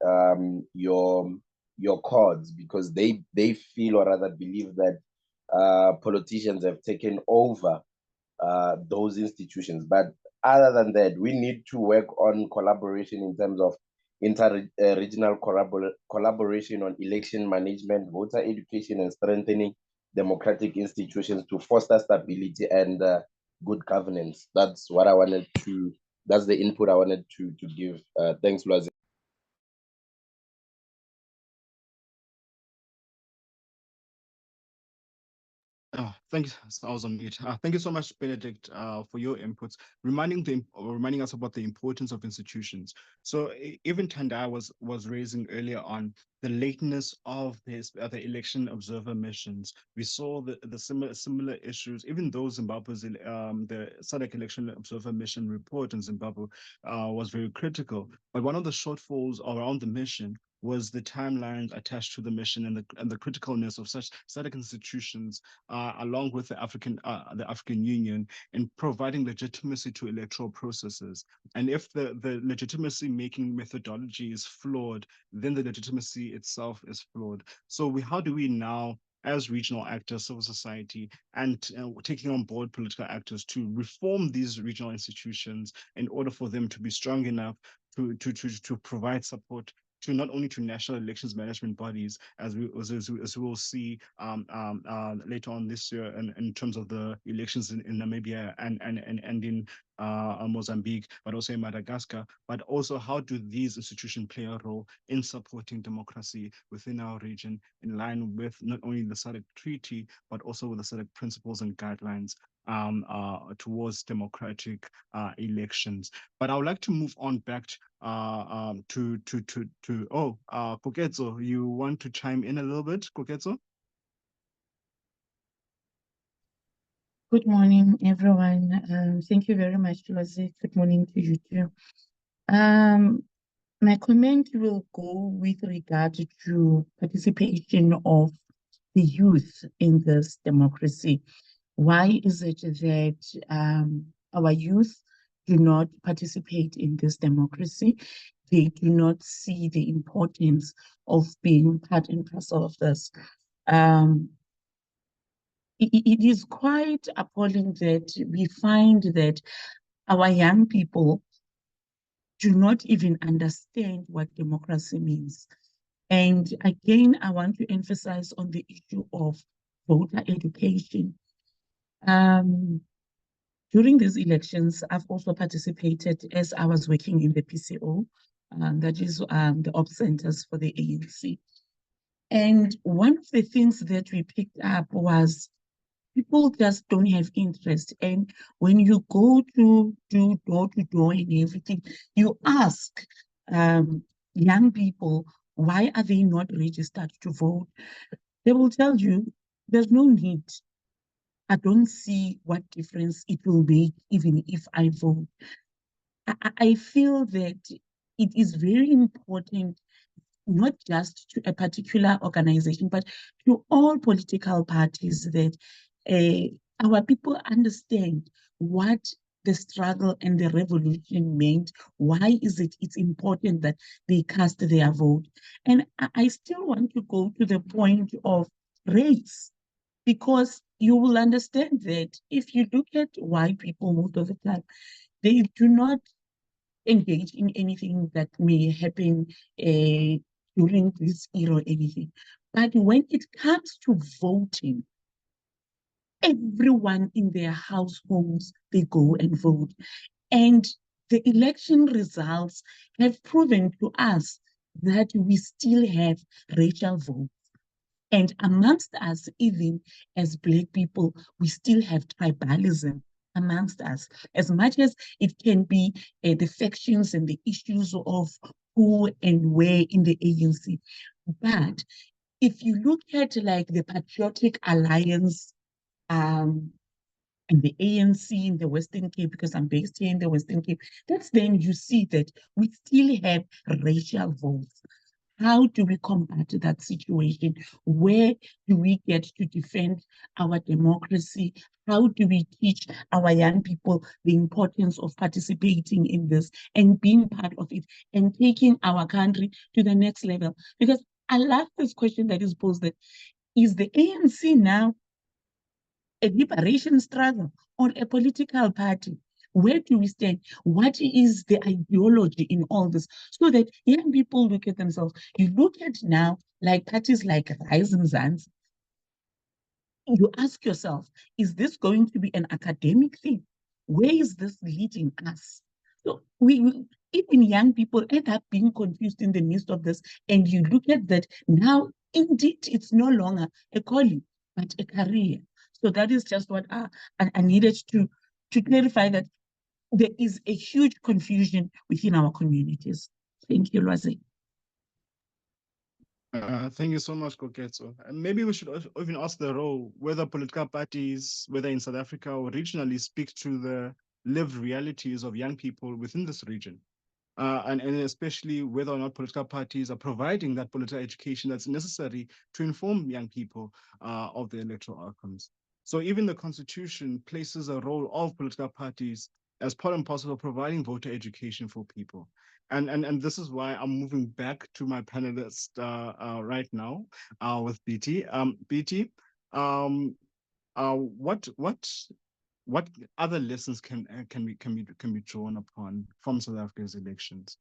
your courts, because they feel, or rather believe, that politicians have taken over those institutions. But other than that, we need to work on collaboration in terms of inter-regional collaboration on election management, voter education, and strengthening democratic institutions to foster stability and good governance. That's what I wanted to that's the input I wanted to give. Thanks, Lwazi. Oh, thank you. I was on mute. Thank you so much, Benedict, for your inputs, reminding us about the importance of institutions. So even Tandai was raising earlier on the lateness of the election observer missions. We saw the similar issues, even though Zimbabwe's the SADC election observer mission report in Zimbabwe was very critical. But one of the shortfalls around the mission was the timelines attached to the mission and the criticalness of such SADC institutions, along with the African Union, in providing legitimacy to electoral processes. And if the legitimacy making methodology is flawed, then the legitimacy itself is flawed. So how do we now, as regional actors, civil society, and taking on board political actors, to reform these regional institutions in order for them to be strong enough to provide support to not only to national elections management bodies, as we will see later on this year in terms of the elections in Namibia and in Mozambique, but also in Madagascar. But also, how do these institutions play a role in supporting democracy within our region, in line with not only the SADC Treaty, but also with the SADC principles and guidelines towards democratic elections. But I would like to move on back Koketso, you want to chime in a little bit, Koketso? Good morning, everyone. Thank you very much, Lwazi. Good morning to you too. My comment will go with regard to participation of the youth in this democracy. Why is it that our youth do not participate in this democracy? They do not see the importance of being part and parcel of this. It is quite appalling that we find that our young people do not even understand what democracy means. And again, I want to emphasize on the issue of voter education. During these elections, I've also participated as I was working in the PCO, that is the op centers for the ANC. And one of the things that we picked up was people just don't have interest. And when you go to do door-to-door and everything, you ask young people, why are they not registered to vote? They will tell you, there's no need. I don't see what difference it will make even if I vote. I feel that it is very important, not just to a particular organization, but to all political parties, that our people understand what the struggle and the revolution meant. Why is it's important that they cast their vote? And I still want to go to the point of race, because you will understand that if you look at white people most of the time, they do not engage in anything that may happen during this era or anything. But when it comes to voting, everyone in their households, they go and vote. And the election results have proven to us that we still have racial votes. And amongst us, even as Black people, we still have tribalism amongst us. As much as it can be the factions and the issues of who and where in the ANC. But if you look at like the Patriotic Alliance and the ANC in the Western Cape, because I'm based here in the Western Cape, that's then you see that we still have racial votes. How do we combat that situation? Where do we get to defend our democracy? How do we teach our young people the importance of participating in this and being part of it and taking our country to the next level? Because I love this question that is posed, that is the ANC now a liberation struggle or a political party? Where do we stand? What is the ideology in all this? So that young people look at themselves. You look at now, like parties like Rise Mzansi, you ask yourself, is this going to be an academic thing? Where is this leading us? So even young people end up being confused in the midst of this. And you look at that now, indeed, it's no longer a calling, but a career. So that is just what I needed to clarify, that there is a huge confusion within our communities. Thank you, Lwazi. Thank you so much, Koketso. And maybe we should even ask the role whether political parties, whether in South Africa or regionally, speak to the lived realities of young people within this region. And especially whether or not political parties are providing that political education that's necessary to inform young people of the electoral outcomes. So even the Constitution places a role of political parties as part and parcel of providing voter education for people. And this is why I'm moving back to my panelist right now with BT. BT, what other lessons can be drawn upon from South Africa's elections?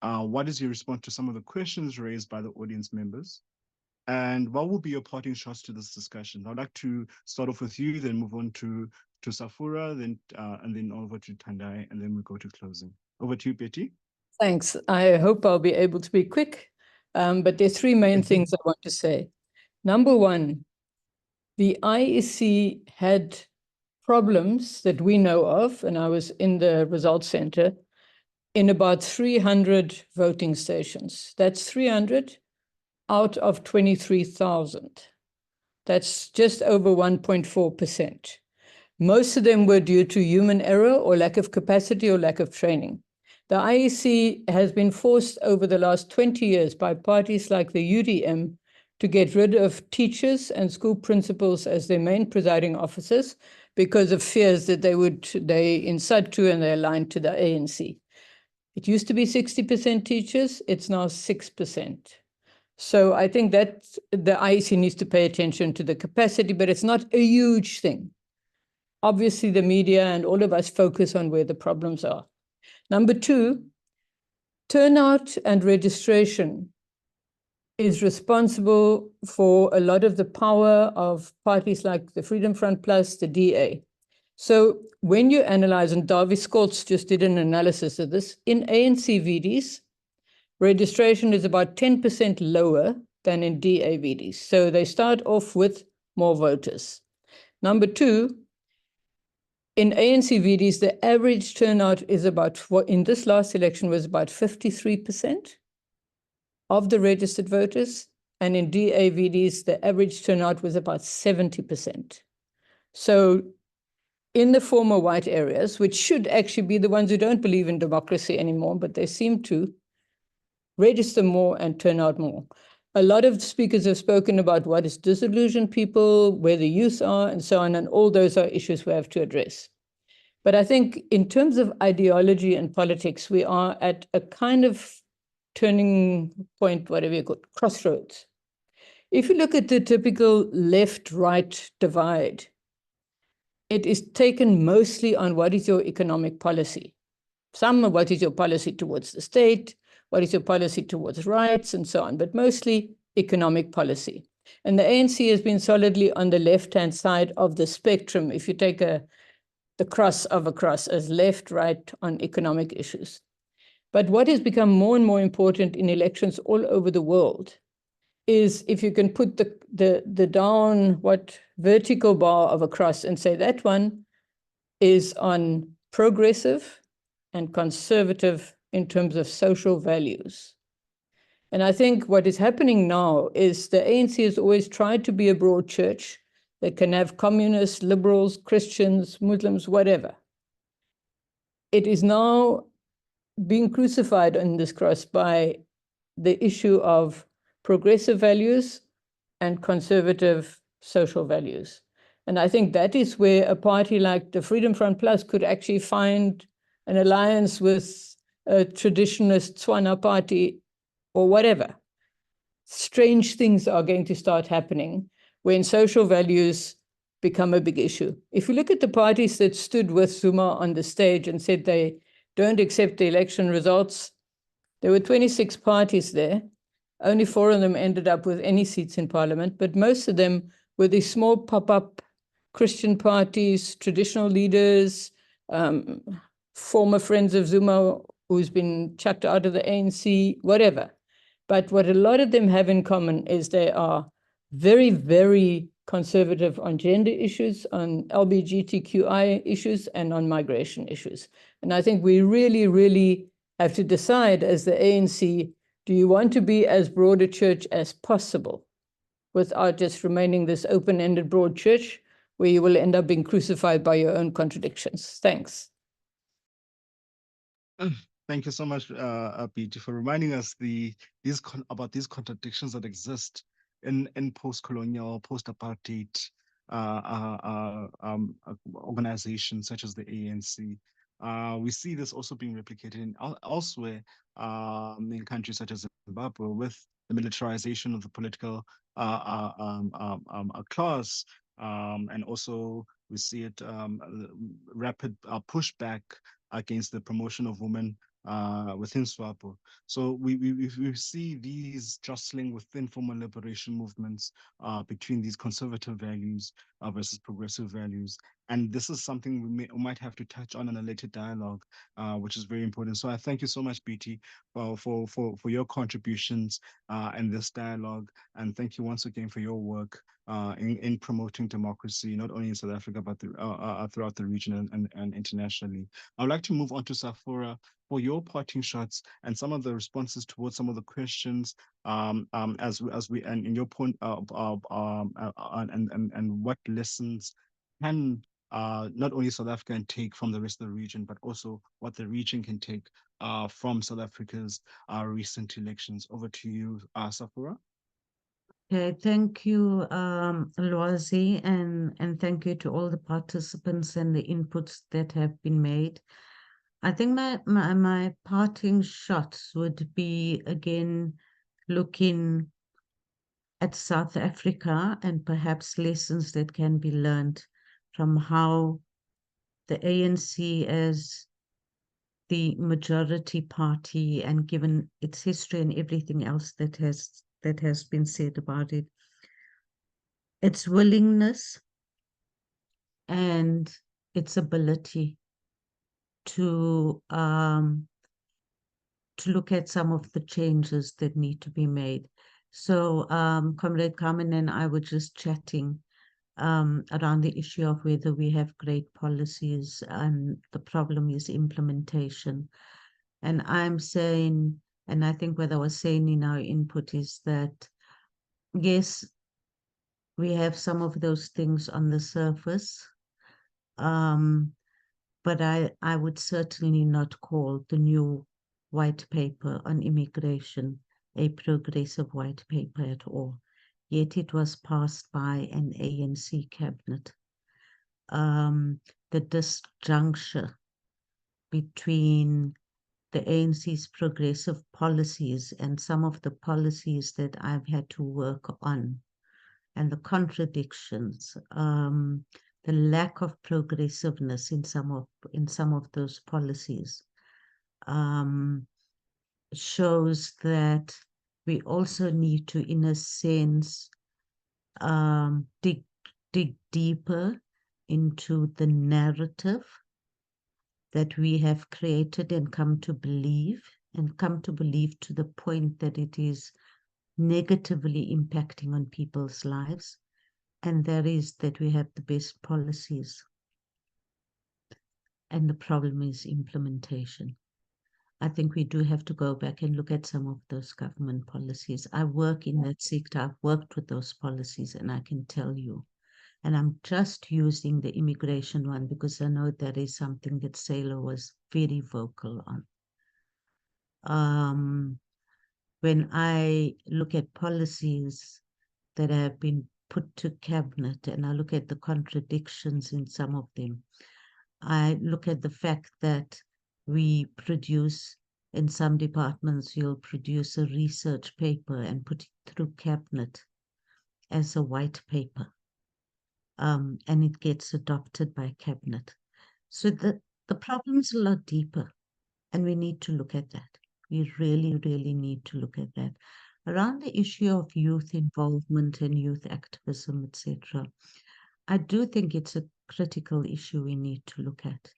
What is your response to some of the questions raised by the audience members? And what will be your parting shots to this discussion? I'd like to start off with you, then move on to Safura, then and then over to Tendai, and then we go to closing. Over to you, Betty. Thanks. I hope I'll be able to be quick, but there's three main things I want to say. Number one, the IEC had problems that we know of, and I was in the results center, in about 300 voting stations. That's 300 out of 23,000. That's just over 1.4%. Most of them were due to human error or lack of capacity or lack of training. The IEC has been forced over the last 20 years by parties like the UDM to get rid of teachers and school principals as their main presiding officers because of fears that they incite to and they aligned to the ANC. It used to be 60% teachers, it's now 6%. So I think that the IEC needs to pay attention to the capacity, but it's not a huge thing. Obviously, the media and all of us focus on where the problems are. Number two, turnout and registration is responsible for a lot of the power of parties like the Freedom Front Plus, the DA. So when you analyze, and Dawie Scholz just did an analysis of this, in ANC VDs, registration is about 10% lower than in DA VDs. So they start off with more voters. Number two, in ANC VDs, the average turnout is about, what in this last election was about 53% of the registered voters. And in DA VDs, the average turnout was about 70%. So in the former white areas, which should actually be the ones who don't believe in democracy anymore, but they seem to register more and turn out more. A lot of speakers have spoken about what is disillusioned people, where the youth are, and so on, and all those are issues we have to address. But I think in terms of ideology and politics, we are at a kind of turning point, whatever you call it, crossroads. If you look at the typical left-right divide, it is taken mostly on what is your economic policy. Some of what is your policy towards the state, what is your policy towards rights, and so on, but mostly economic policy. And the ANC has been solidly on the left-hand side of the spectrum, if you take the cross of a cross as left, right on economic issues. But what has become more and more important in elections all over the world is if you can put the downward vertical bar of a cross and say that one is on progressive and conservative in terms of social values. And I think what is happening now is the ANC has always tried to be a broad church that can have communists, liberals, Christians, Muslims, whatever. It is now being crucified on this cross by the issue of progressive values and conservative social values. And I think that is where a party like the Freedom Front Plus could actually find an alliance with a traditionalist Tswana party or whatever. Strange things are going to start happening when social values become a big issue. If you look at the parties that stood with Zuma on the stage and said they don't accept the election results, there were 26 parties there. Only 4 of them ended up with any seats in parliament, but most of them were these small pop-up Christian parties, traditional leaders, former friends of Zuma who's been chucked out of the ANC, whatever. But what a lot of them have in common is they are very, very conservative on gender issues, on LGBTQI issues, and on migration issues. And I think we really, really have to decide as the ANC, do you want to be as broad a church as possible without just remaining this open-ended broad church where you will end up being crucified by your own contradictions? Thanks. Thank you so much, BT, for reminding us about these contradictions that exist in post-colonial, post-apartheid organizations such as the ANC. We see this also being replicated elsewhere in countries such as Zimbabwe, with the militarization of the political class, and also we see it rapid pushback against the promotion of women within SWAPO. So we see these jostling within formal liberation movements between these conservative values versus progressive values. And this is something we might have to touch on in a later dialogue, which is very important. So I thank you so much, BT, for your contributions in this dialogue. And thank you once again for your work in promoting democracy, not only in South Africa, but throughout the region and internationally. I would like to move on to Safura for your parting shots and some of the responses towards some of the questions, as we and in your point and what lessons can not only South Africa take from the rest of the region, but also what the region can take from South Africa's recent elections. Over to you, Safura. Okay, thank you, Lwazi, and thank you to all the participants and the inputs that have been made. I think my parting shots would be, again, looking at South Africa and perhaps lessons that can be learned from how the ANC, as the majority party, and given its history and everything else that has been said about it, its willingness and its ability to look at some of the changes that need to be made. So Comrade Carmen and I were just chatting around the issue of whether we have great policies, and the problem is implementation. And I'm saying, and I think what I was saying in our input is that, yes, we have some of those things on the surface, but I would certainly not call the new white paper on immigration a progressive white paper at all. Yet it was passed by an ANC cabinet. The disjuncture between the ANC's progressive policies and some of the policies that I've had to work on, and the contradictions, the lack of progressiveness in some of those policies, shows that we also need to, in a sense, dig deeper into the narrative that we have created and come to believe to the point that it is negatively impacting on people's lives, and that is that we have the best policies, and the problem is implementation. I think we do have to go back and look at some of those government policies. I work in that sector. I've worked with those policies, and I can tell you, and I'm just using the immigration one because I know that is something that SALO was very vocal on. When I look at policies that have been put to cabinet and I look at the contradictions in some of them, I look at the fact that we produce, in some departments, you'll produce a research paper and put it through cabinet as a white paper, and it gets adopted by cabinet. So the problem's a lot deeper, and we need to look at that. We really, really need to look at that. Around the issue of youth involvement and youth activism, etc., I do think it's a critical issue we need to look at.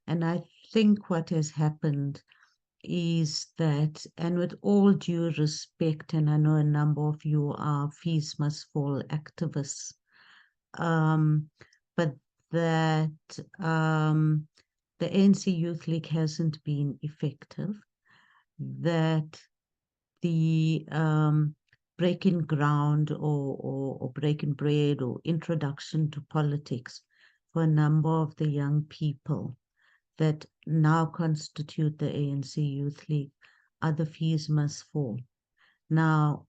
And I think what has happened is that, and with all due respect, and I know a number of you are fees must fall activists, but that the ANC Youth League hasn't been effective, that the breaking ground or breaking bread or introduction to politics for a number of the young people that now constitute the ANC Youth League are the fees must fall. Now,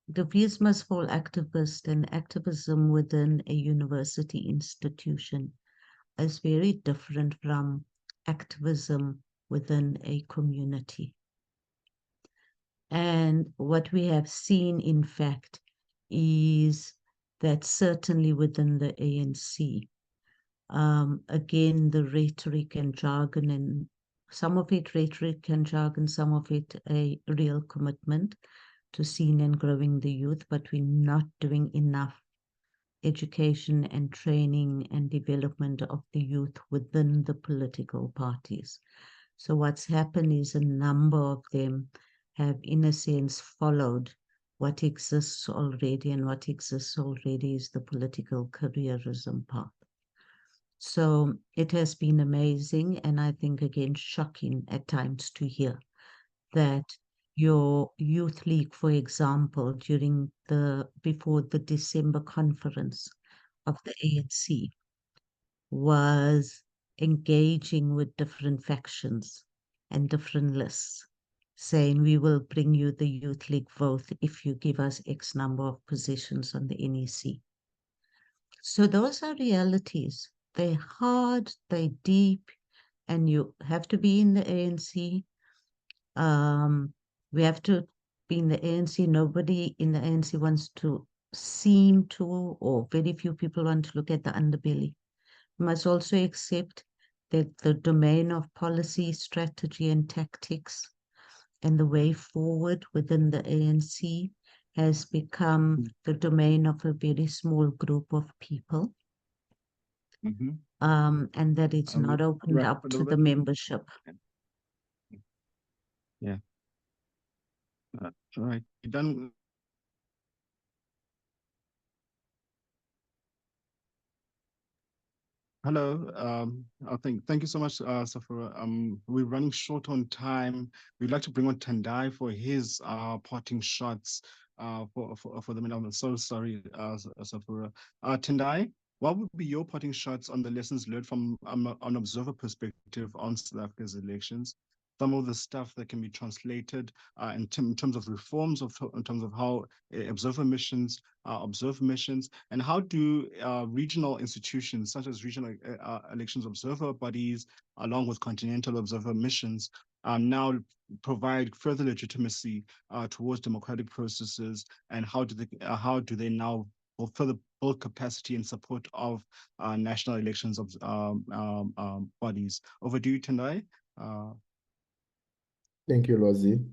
the fees must fall activist and activism within a university institution is very different from activism within a community. And what we have seen, in fact, is that certainly within the ANC, again, the rhetoric and jargon, and some of it rhetoric and jargon, some of it a real commitment to seeing and growing the youth, but we're not doing enough education and training and development of the youth within the political parties. So what's happened is a number of them have, in a sense, followed what exists already, and what exists already is the political careerism path. So it has been amazing, and I think, again, shocking at times to hear that your youth league, for example, before the December conference of the ANC, was engaging with different factions and different lists, saying, we will bring you the youth league vote if you give us X number of positions on the NEC. So those are realities. They're hard, they're deep, and you have to be in the ANC. We have to be in the ANC. Nobody in the ANC wants to seem to, or very few people want to look at the underbelly. We must also accept that the domain of policy, strategy, and tactics and the way forward within the ANC has become the domain of a very small group of people. And that it's not opened up to the membership. Yeah. All right. You done? Hello. Thank you so much, Safura. We're running short on time. We'd like to bring on Tendai for his parting shots for the minute. I'm so sorry, Safura. Tendai, what would be your parting shots on the lessons learned from an observer perspective on South Africa's elections? Some of the stuff that can be translated in terms of reforms, in terms of how observe missions, and how do regional institutions such as regional elections observer bodies, along with continental observer missions, now provide further legitimacy towards democratic processes, and how do they now further build capacity and support of national elections of bodies? Over to you, Tendai. Thank you, Lozi.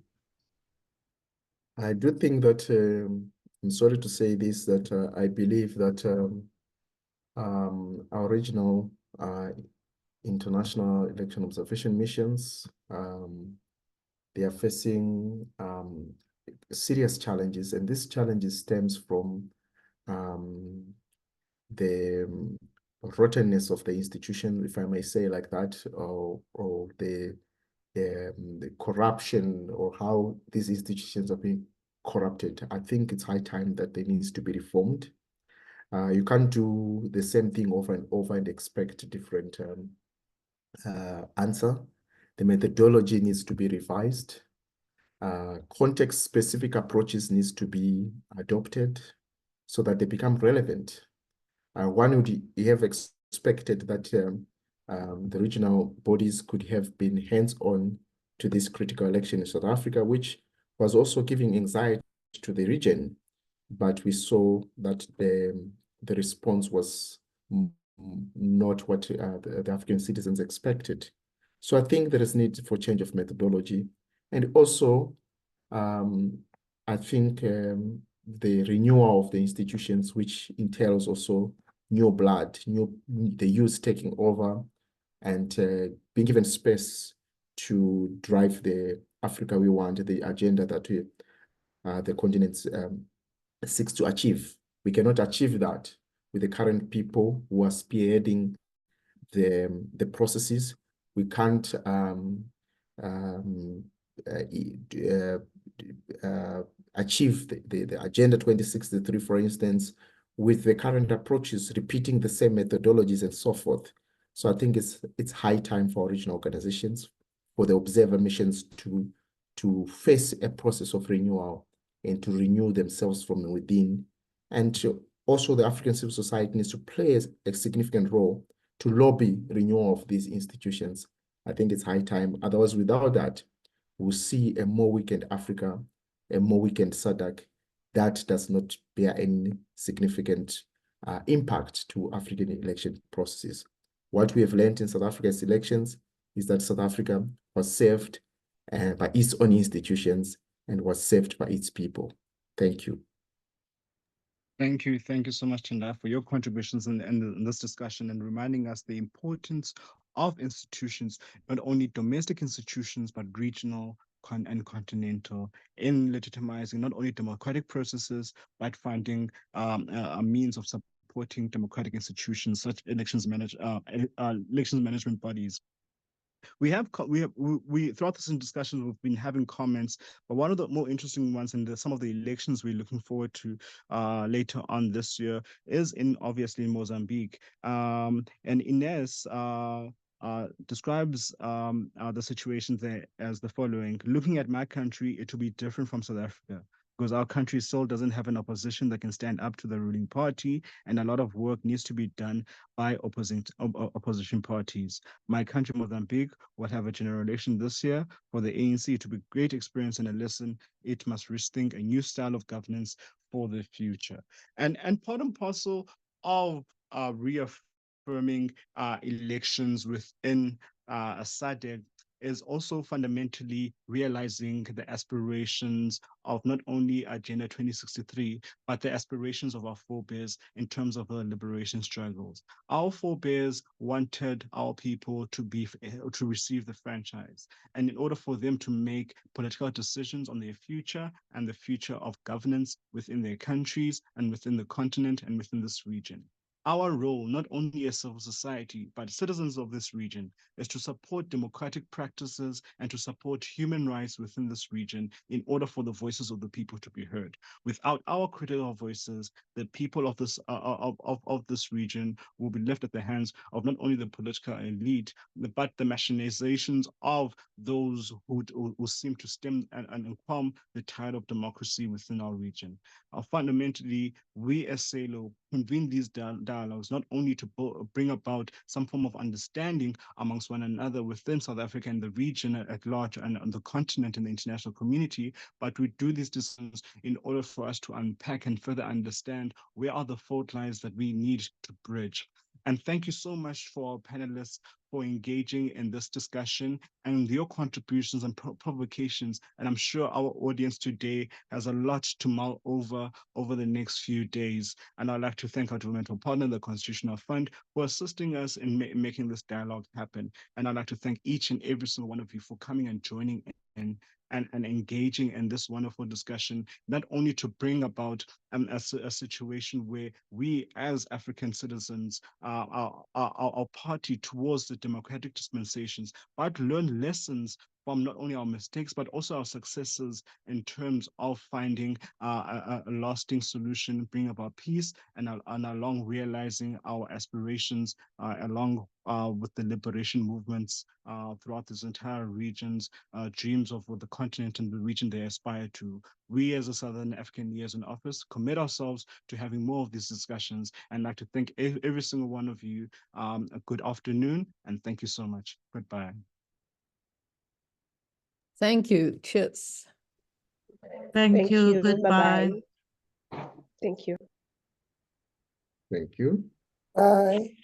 I do think that, I'm sorry to say this, that I believe that our regional international election observation missions, they are facing serious challenges, and this challenges stems from the rottenness of the institution, if I may say like that, or the corruption, or how these institutions are being corrupted. I think it's high time that they needs to be reformed. You can't do the same thing over and over and expect a different answer. The methodology needs to be revised. Context-specific approaches needs to be adopted so that they become relevant. One would have expected that the regional bodies could have been hands-on to this critical election in South Africa, which was also giving anxiety to the region. But we saw that the response was not what the African citizens expected. So I think there is need for change of methodology. And also, I think the renewal of the institutions, which entails also new blood, the youth taking over and being given space to drive the Africa we want, the agenda that the continent seeks to achieve. We cannot achieve that with the current people who are spearheading the processes. We can't achieve the Agenda 2063, for instance, with the current approaches, repeating the same methodologies and so forth. So I think it's high time for regional organizations, for the observer missions to face a process of renewal and to renew themselves from within. And also the African civil society needs to play a significant role to lobby renewal of these institutions. I think it's high time. Otherwise, without that, we'll see a more weakened Africa, a more weakened SADC that does not bear any significant impact to African election processes. What we have learned in South Africa's elections is that South Africa was served by its own institutions and was served by its people. Thank you. Thank you so much, Tendai, for your contributions in this discussion and reminding us the importance of institutions, not only domestic institutions, but regional and continental, in legitimizing not only democratic processes, but finding a means of supporting democratic institutions such elections management bodies. We throughout this discussion, we've been having comments, but one of the more interesting ones, and some of the elections we're looking forward to later on this year, is obviously in Mozambique. And Ines describes the situation there as the following: looking at my country, it will be different from South Africa, because our country still doesn't have an opposition that can stand up to the ruling party, and a lot of work needs to be done by opposition parties. My country, Mozambique, will have a general election this year. For the ANC, it will be a great experience and a lesson. It must rethink a new style of governance for the future. And part and parcel of reaffirming elections within SADC is also fundamentally realizing the aspirations of not only Agenda 2063, but the aspirations of our forebears in terms of the liberation struggles. Our forebears wanted our people to receive the franchise, and in order for them to make political decisions on their future and the future of governance within their countries and within the continent and within this region. Our role, not only as civil society, but citizens of this region, is to support democratic practices and to support human rights within this region in order for the voices of the people to be heard. Without our critical voices, the people of this region will be left at the hands of not only the political elite, but the machinations of those who seem to stem and calm the tide of democracy within our region. Fundamentally, we as SALO convene these dialogues not only to bring about some form of understanding amongst one another within South Africa and the region at large and on the continent and the international community, but we do these discussions in order for us to unpack and further understand where are the fault lines that we need to bridge. And thank you so much for our panelists for engaging in this discussion and your contributions and provocations. And I'm sure our audience today has a lot to mull over the next few days. And I'd like to thank our developmental partner, the Constitutional Fund, for assisting us in making this dialogue happen. And I'd like to thank each and every single one of you for coming and joining in and engaging in this wonderful discussion, not only to bring about a situation where we as African citizens are party towards the democratic dispensations, but learn lessons from not only our mistakes, but also our successes in terms of finding a lasting solution, bring about peace, and along realizing our aspirations along with the liberation movements throughout this entire region's dreams of what the continent and the region they aspire to. We as a Southern African Years in Office commit ourselves to having more of these discussions, and I'd like to thank every single one of you. A good afternoon, and thank you so much. Goodbye. Thank you. Cheers. Thank you. Goodbye. Thank you. Thank you. Bye.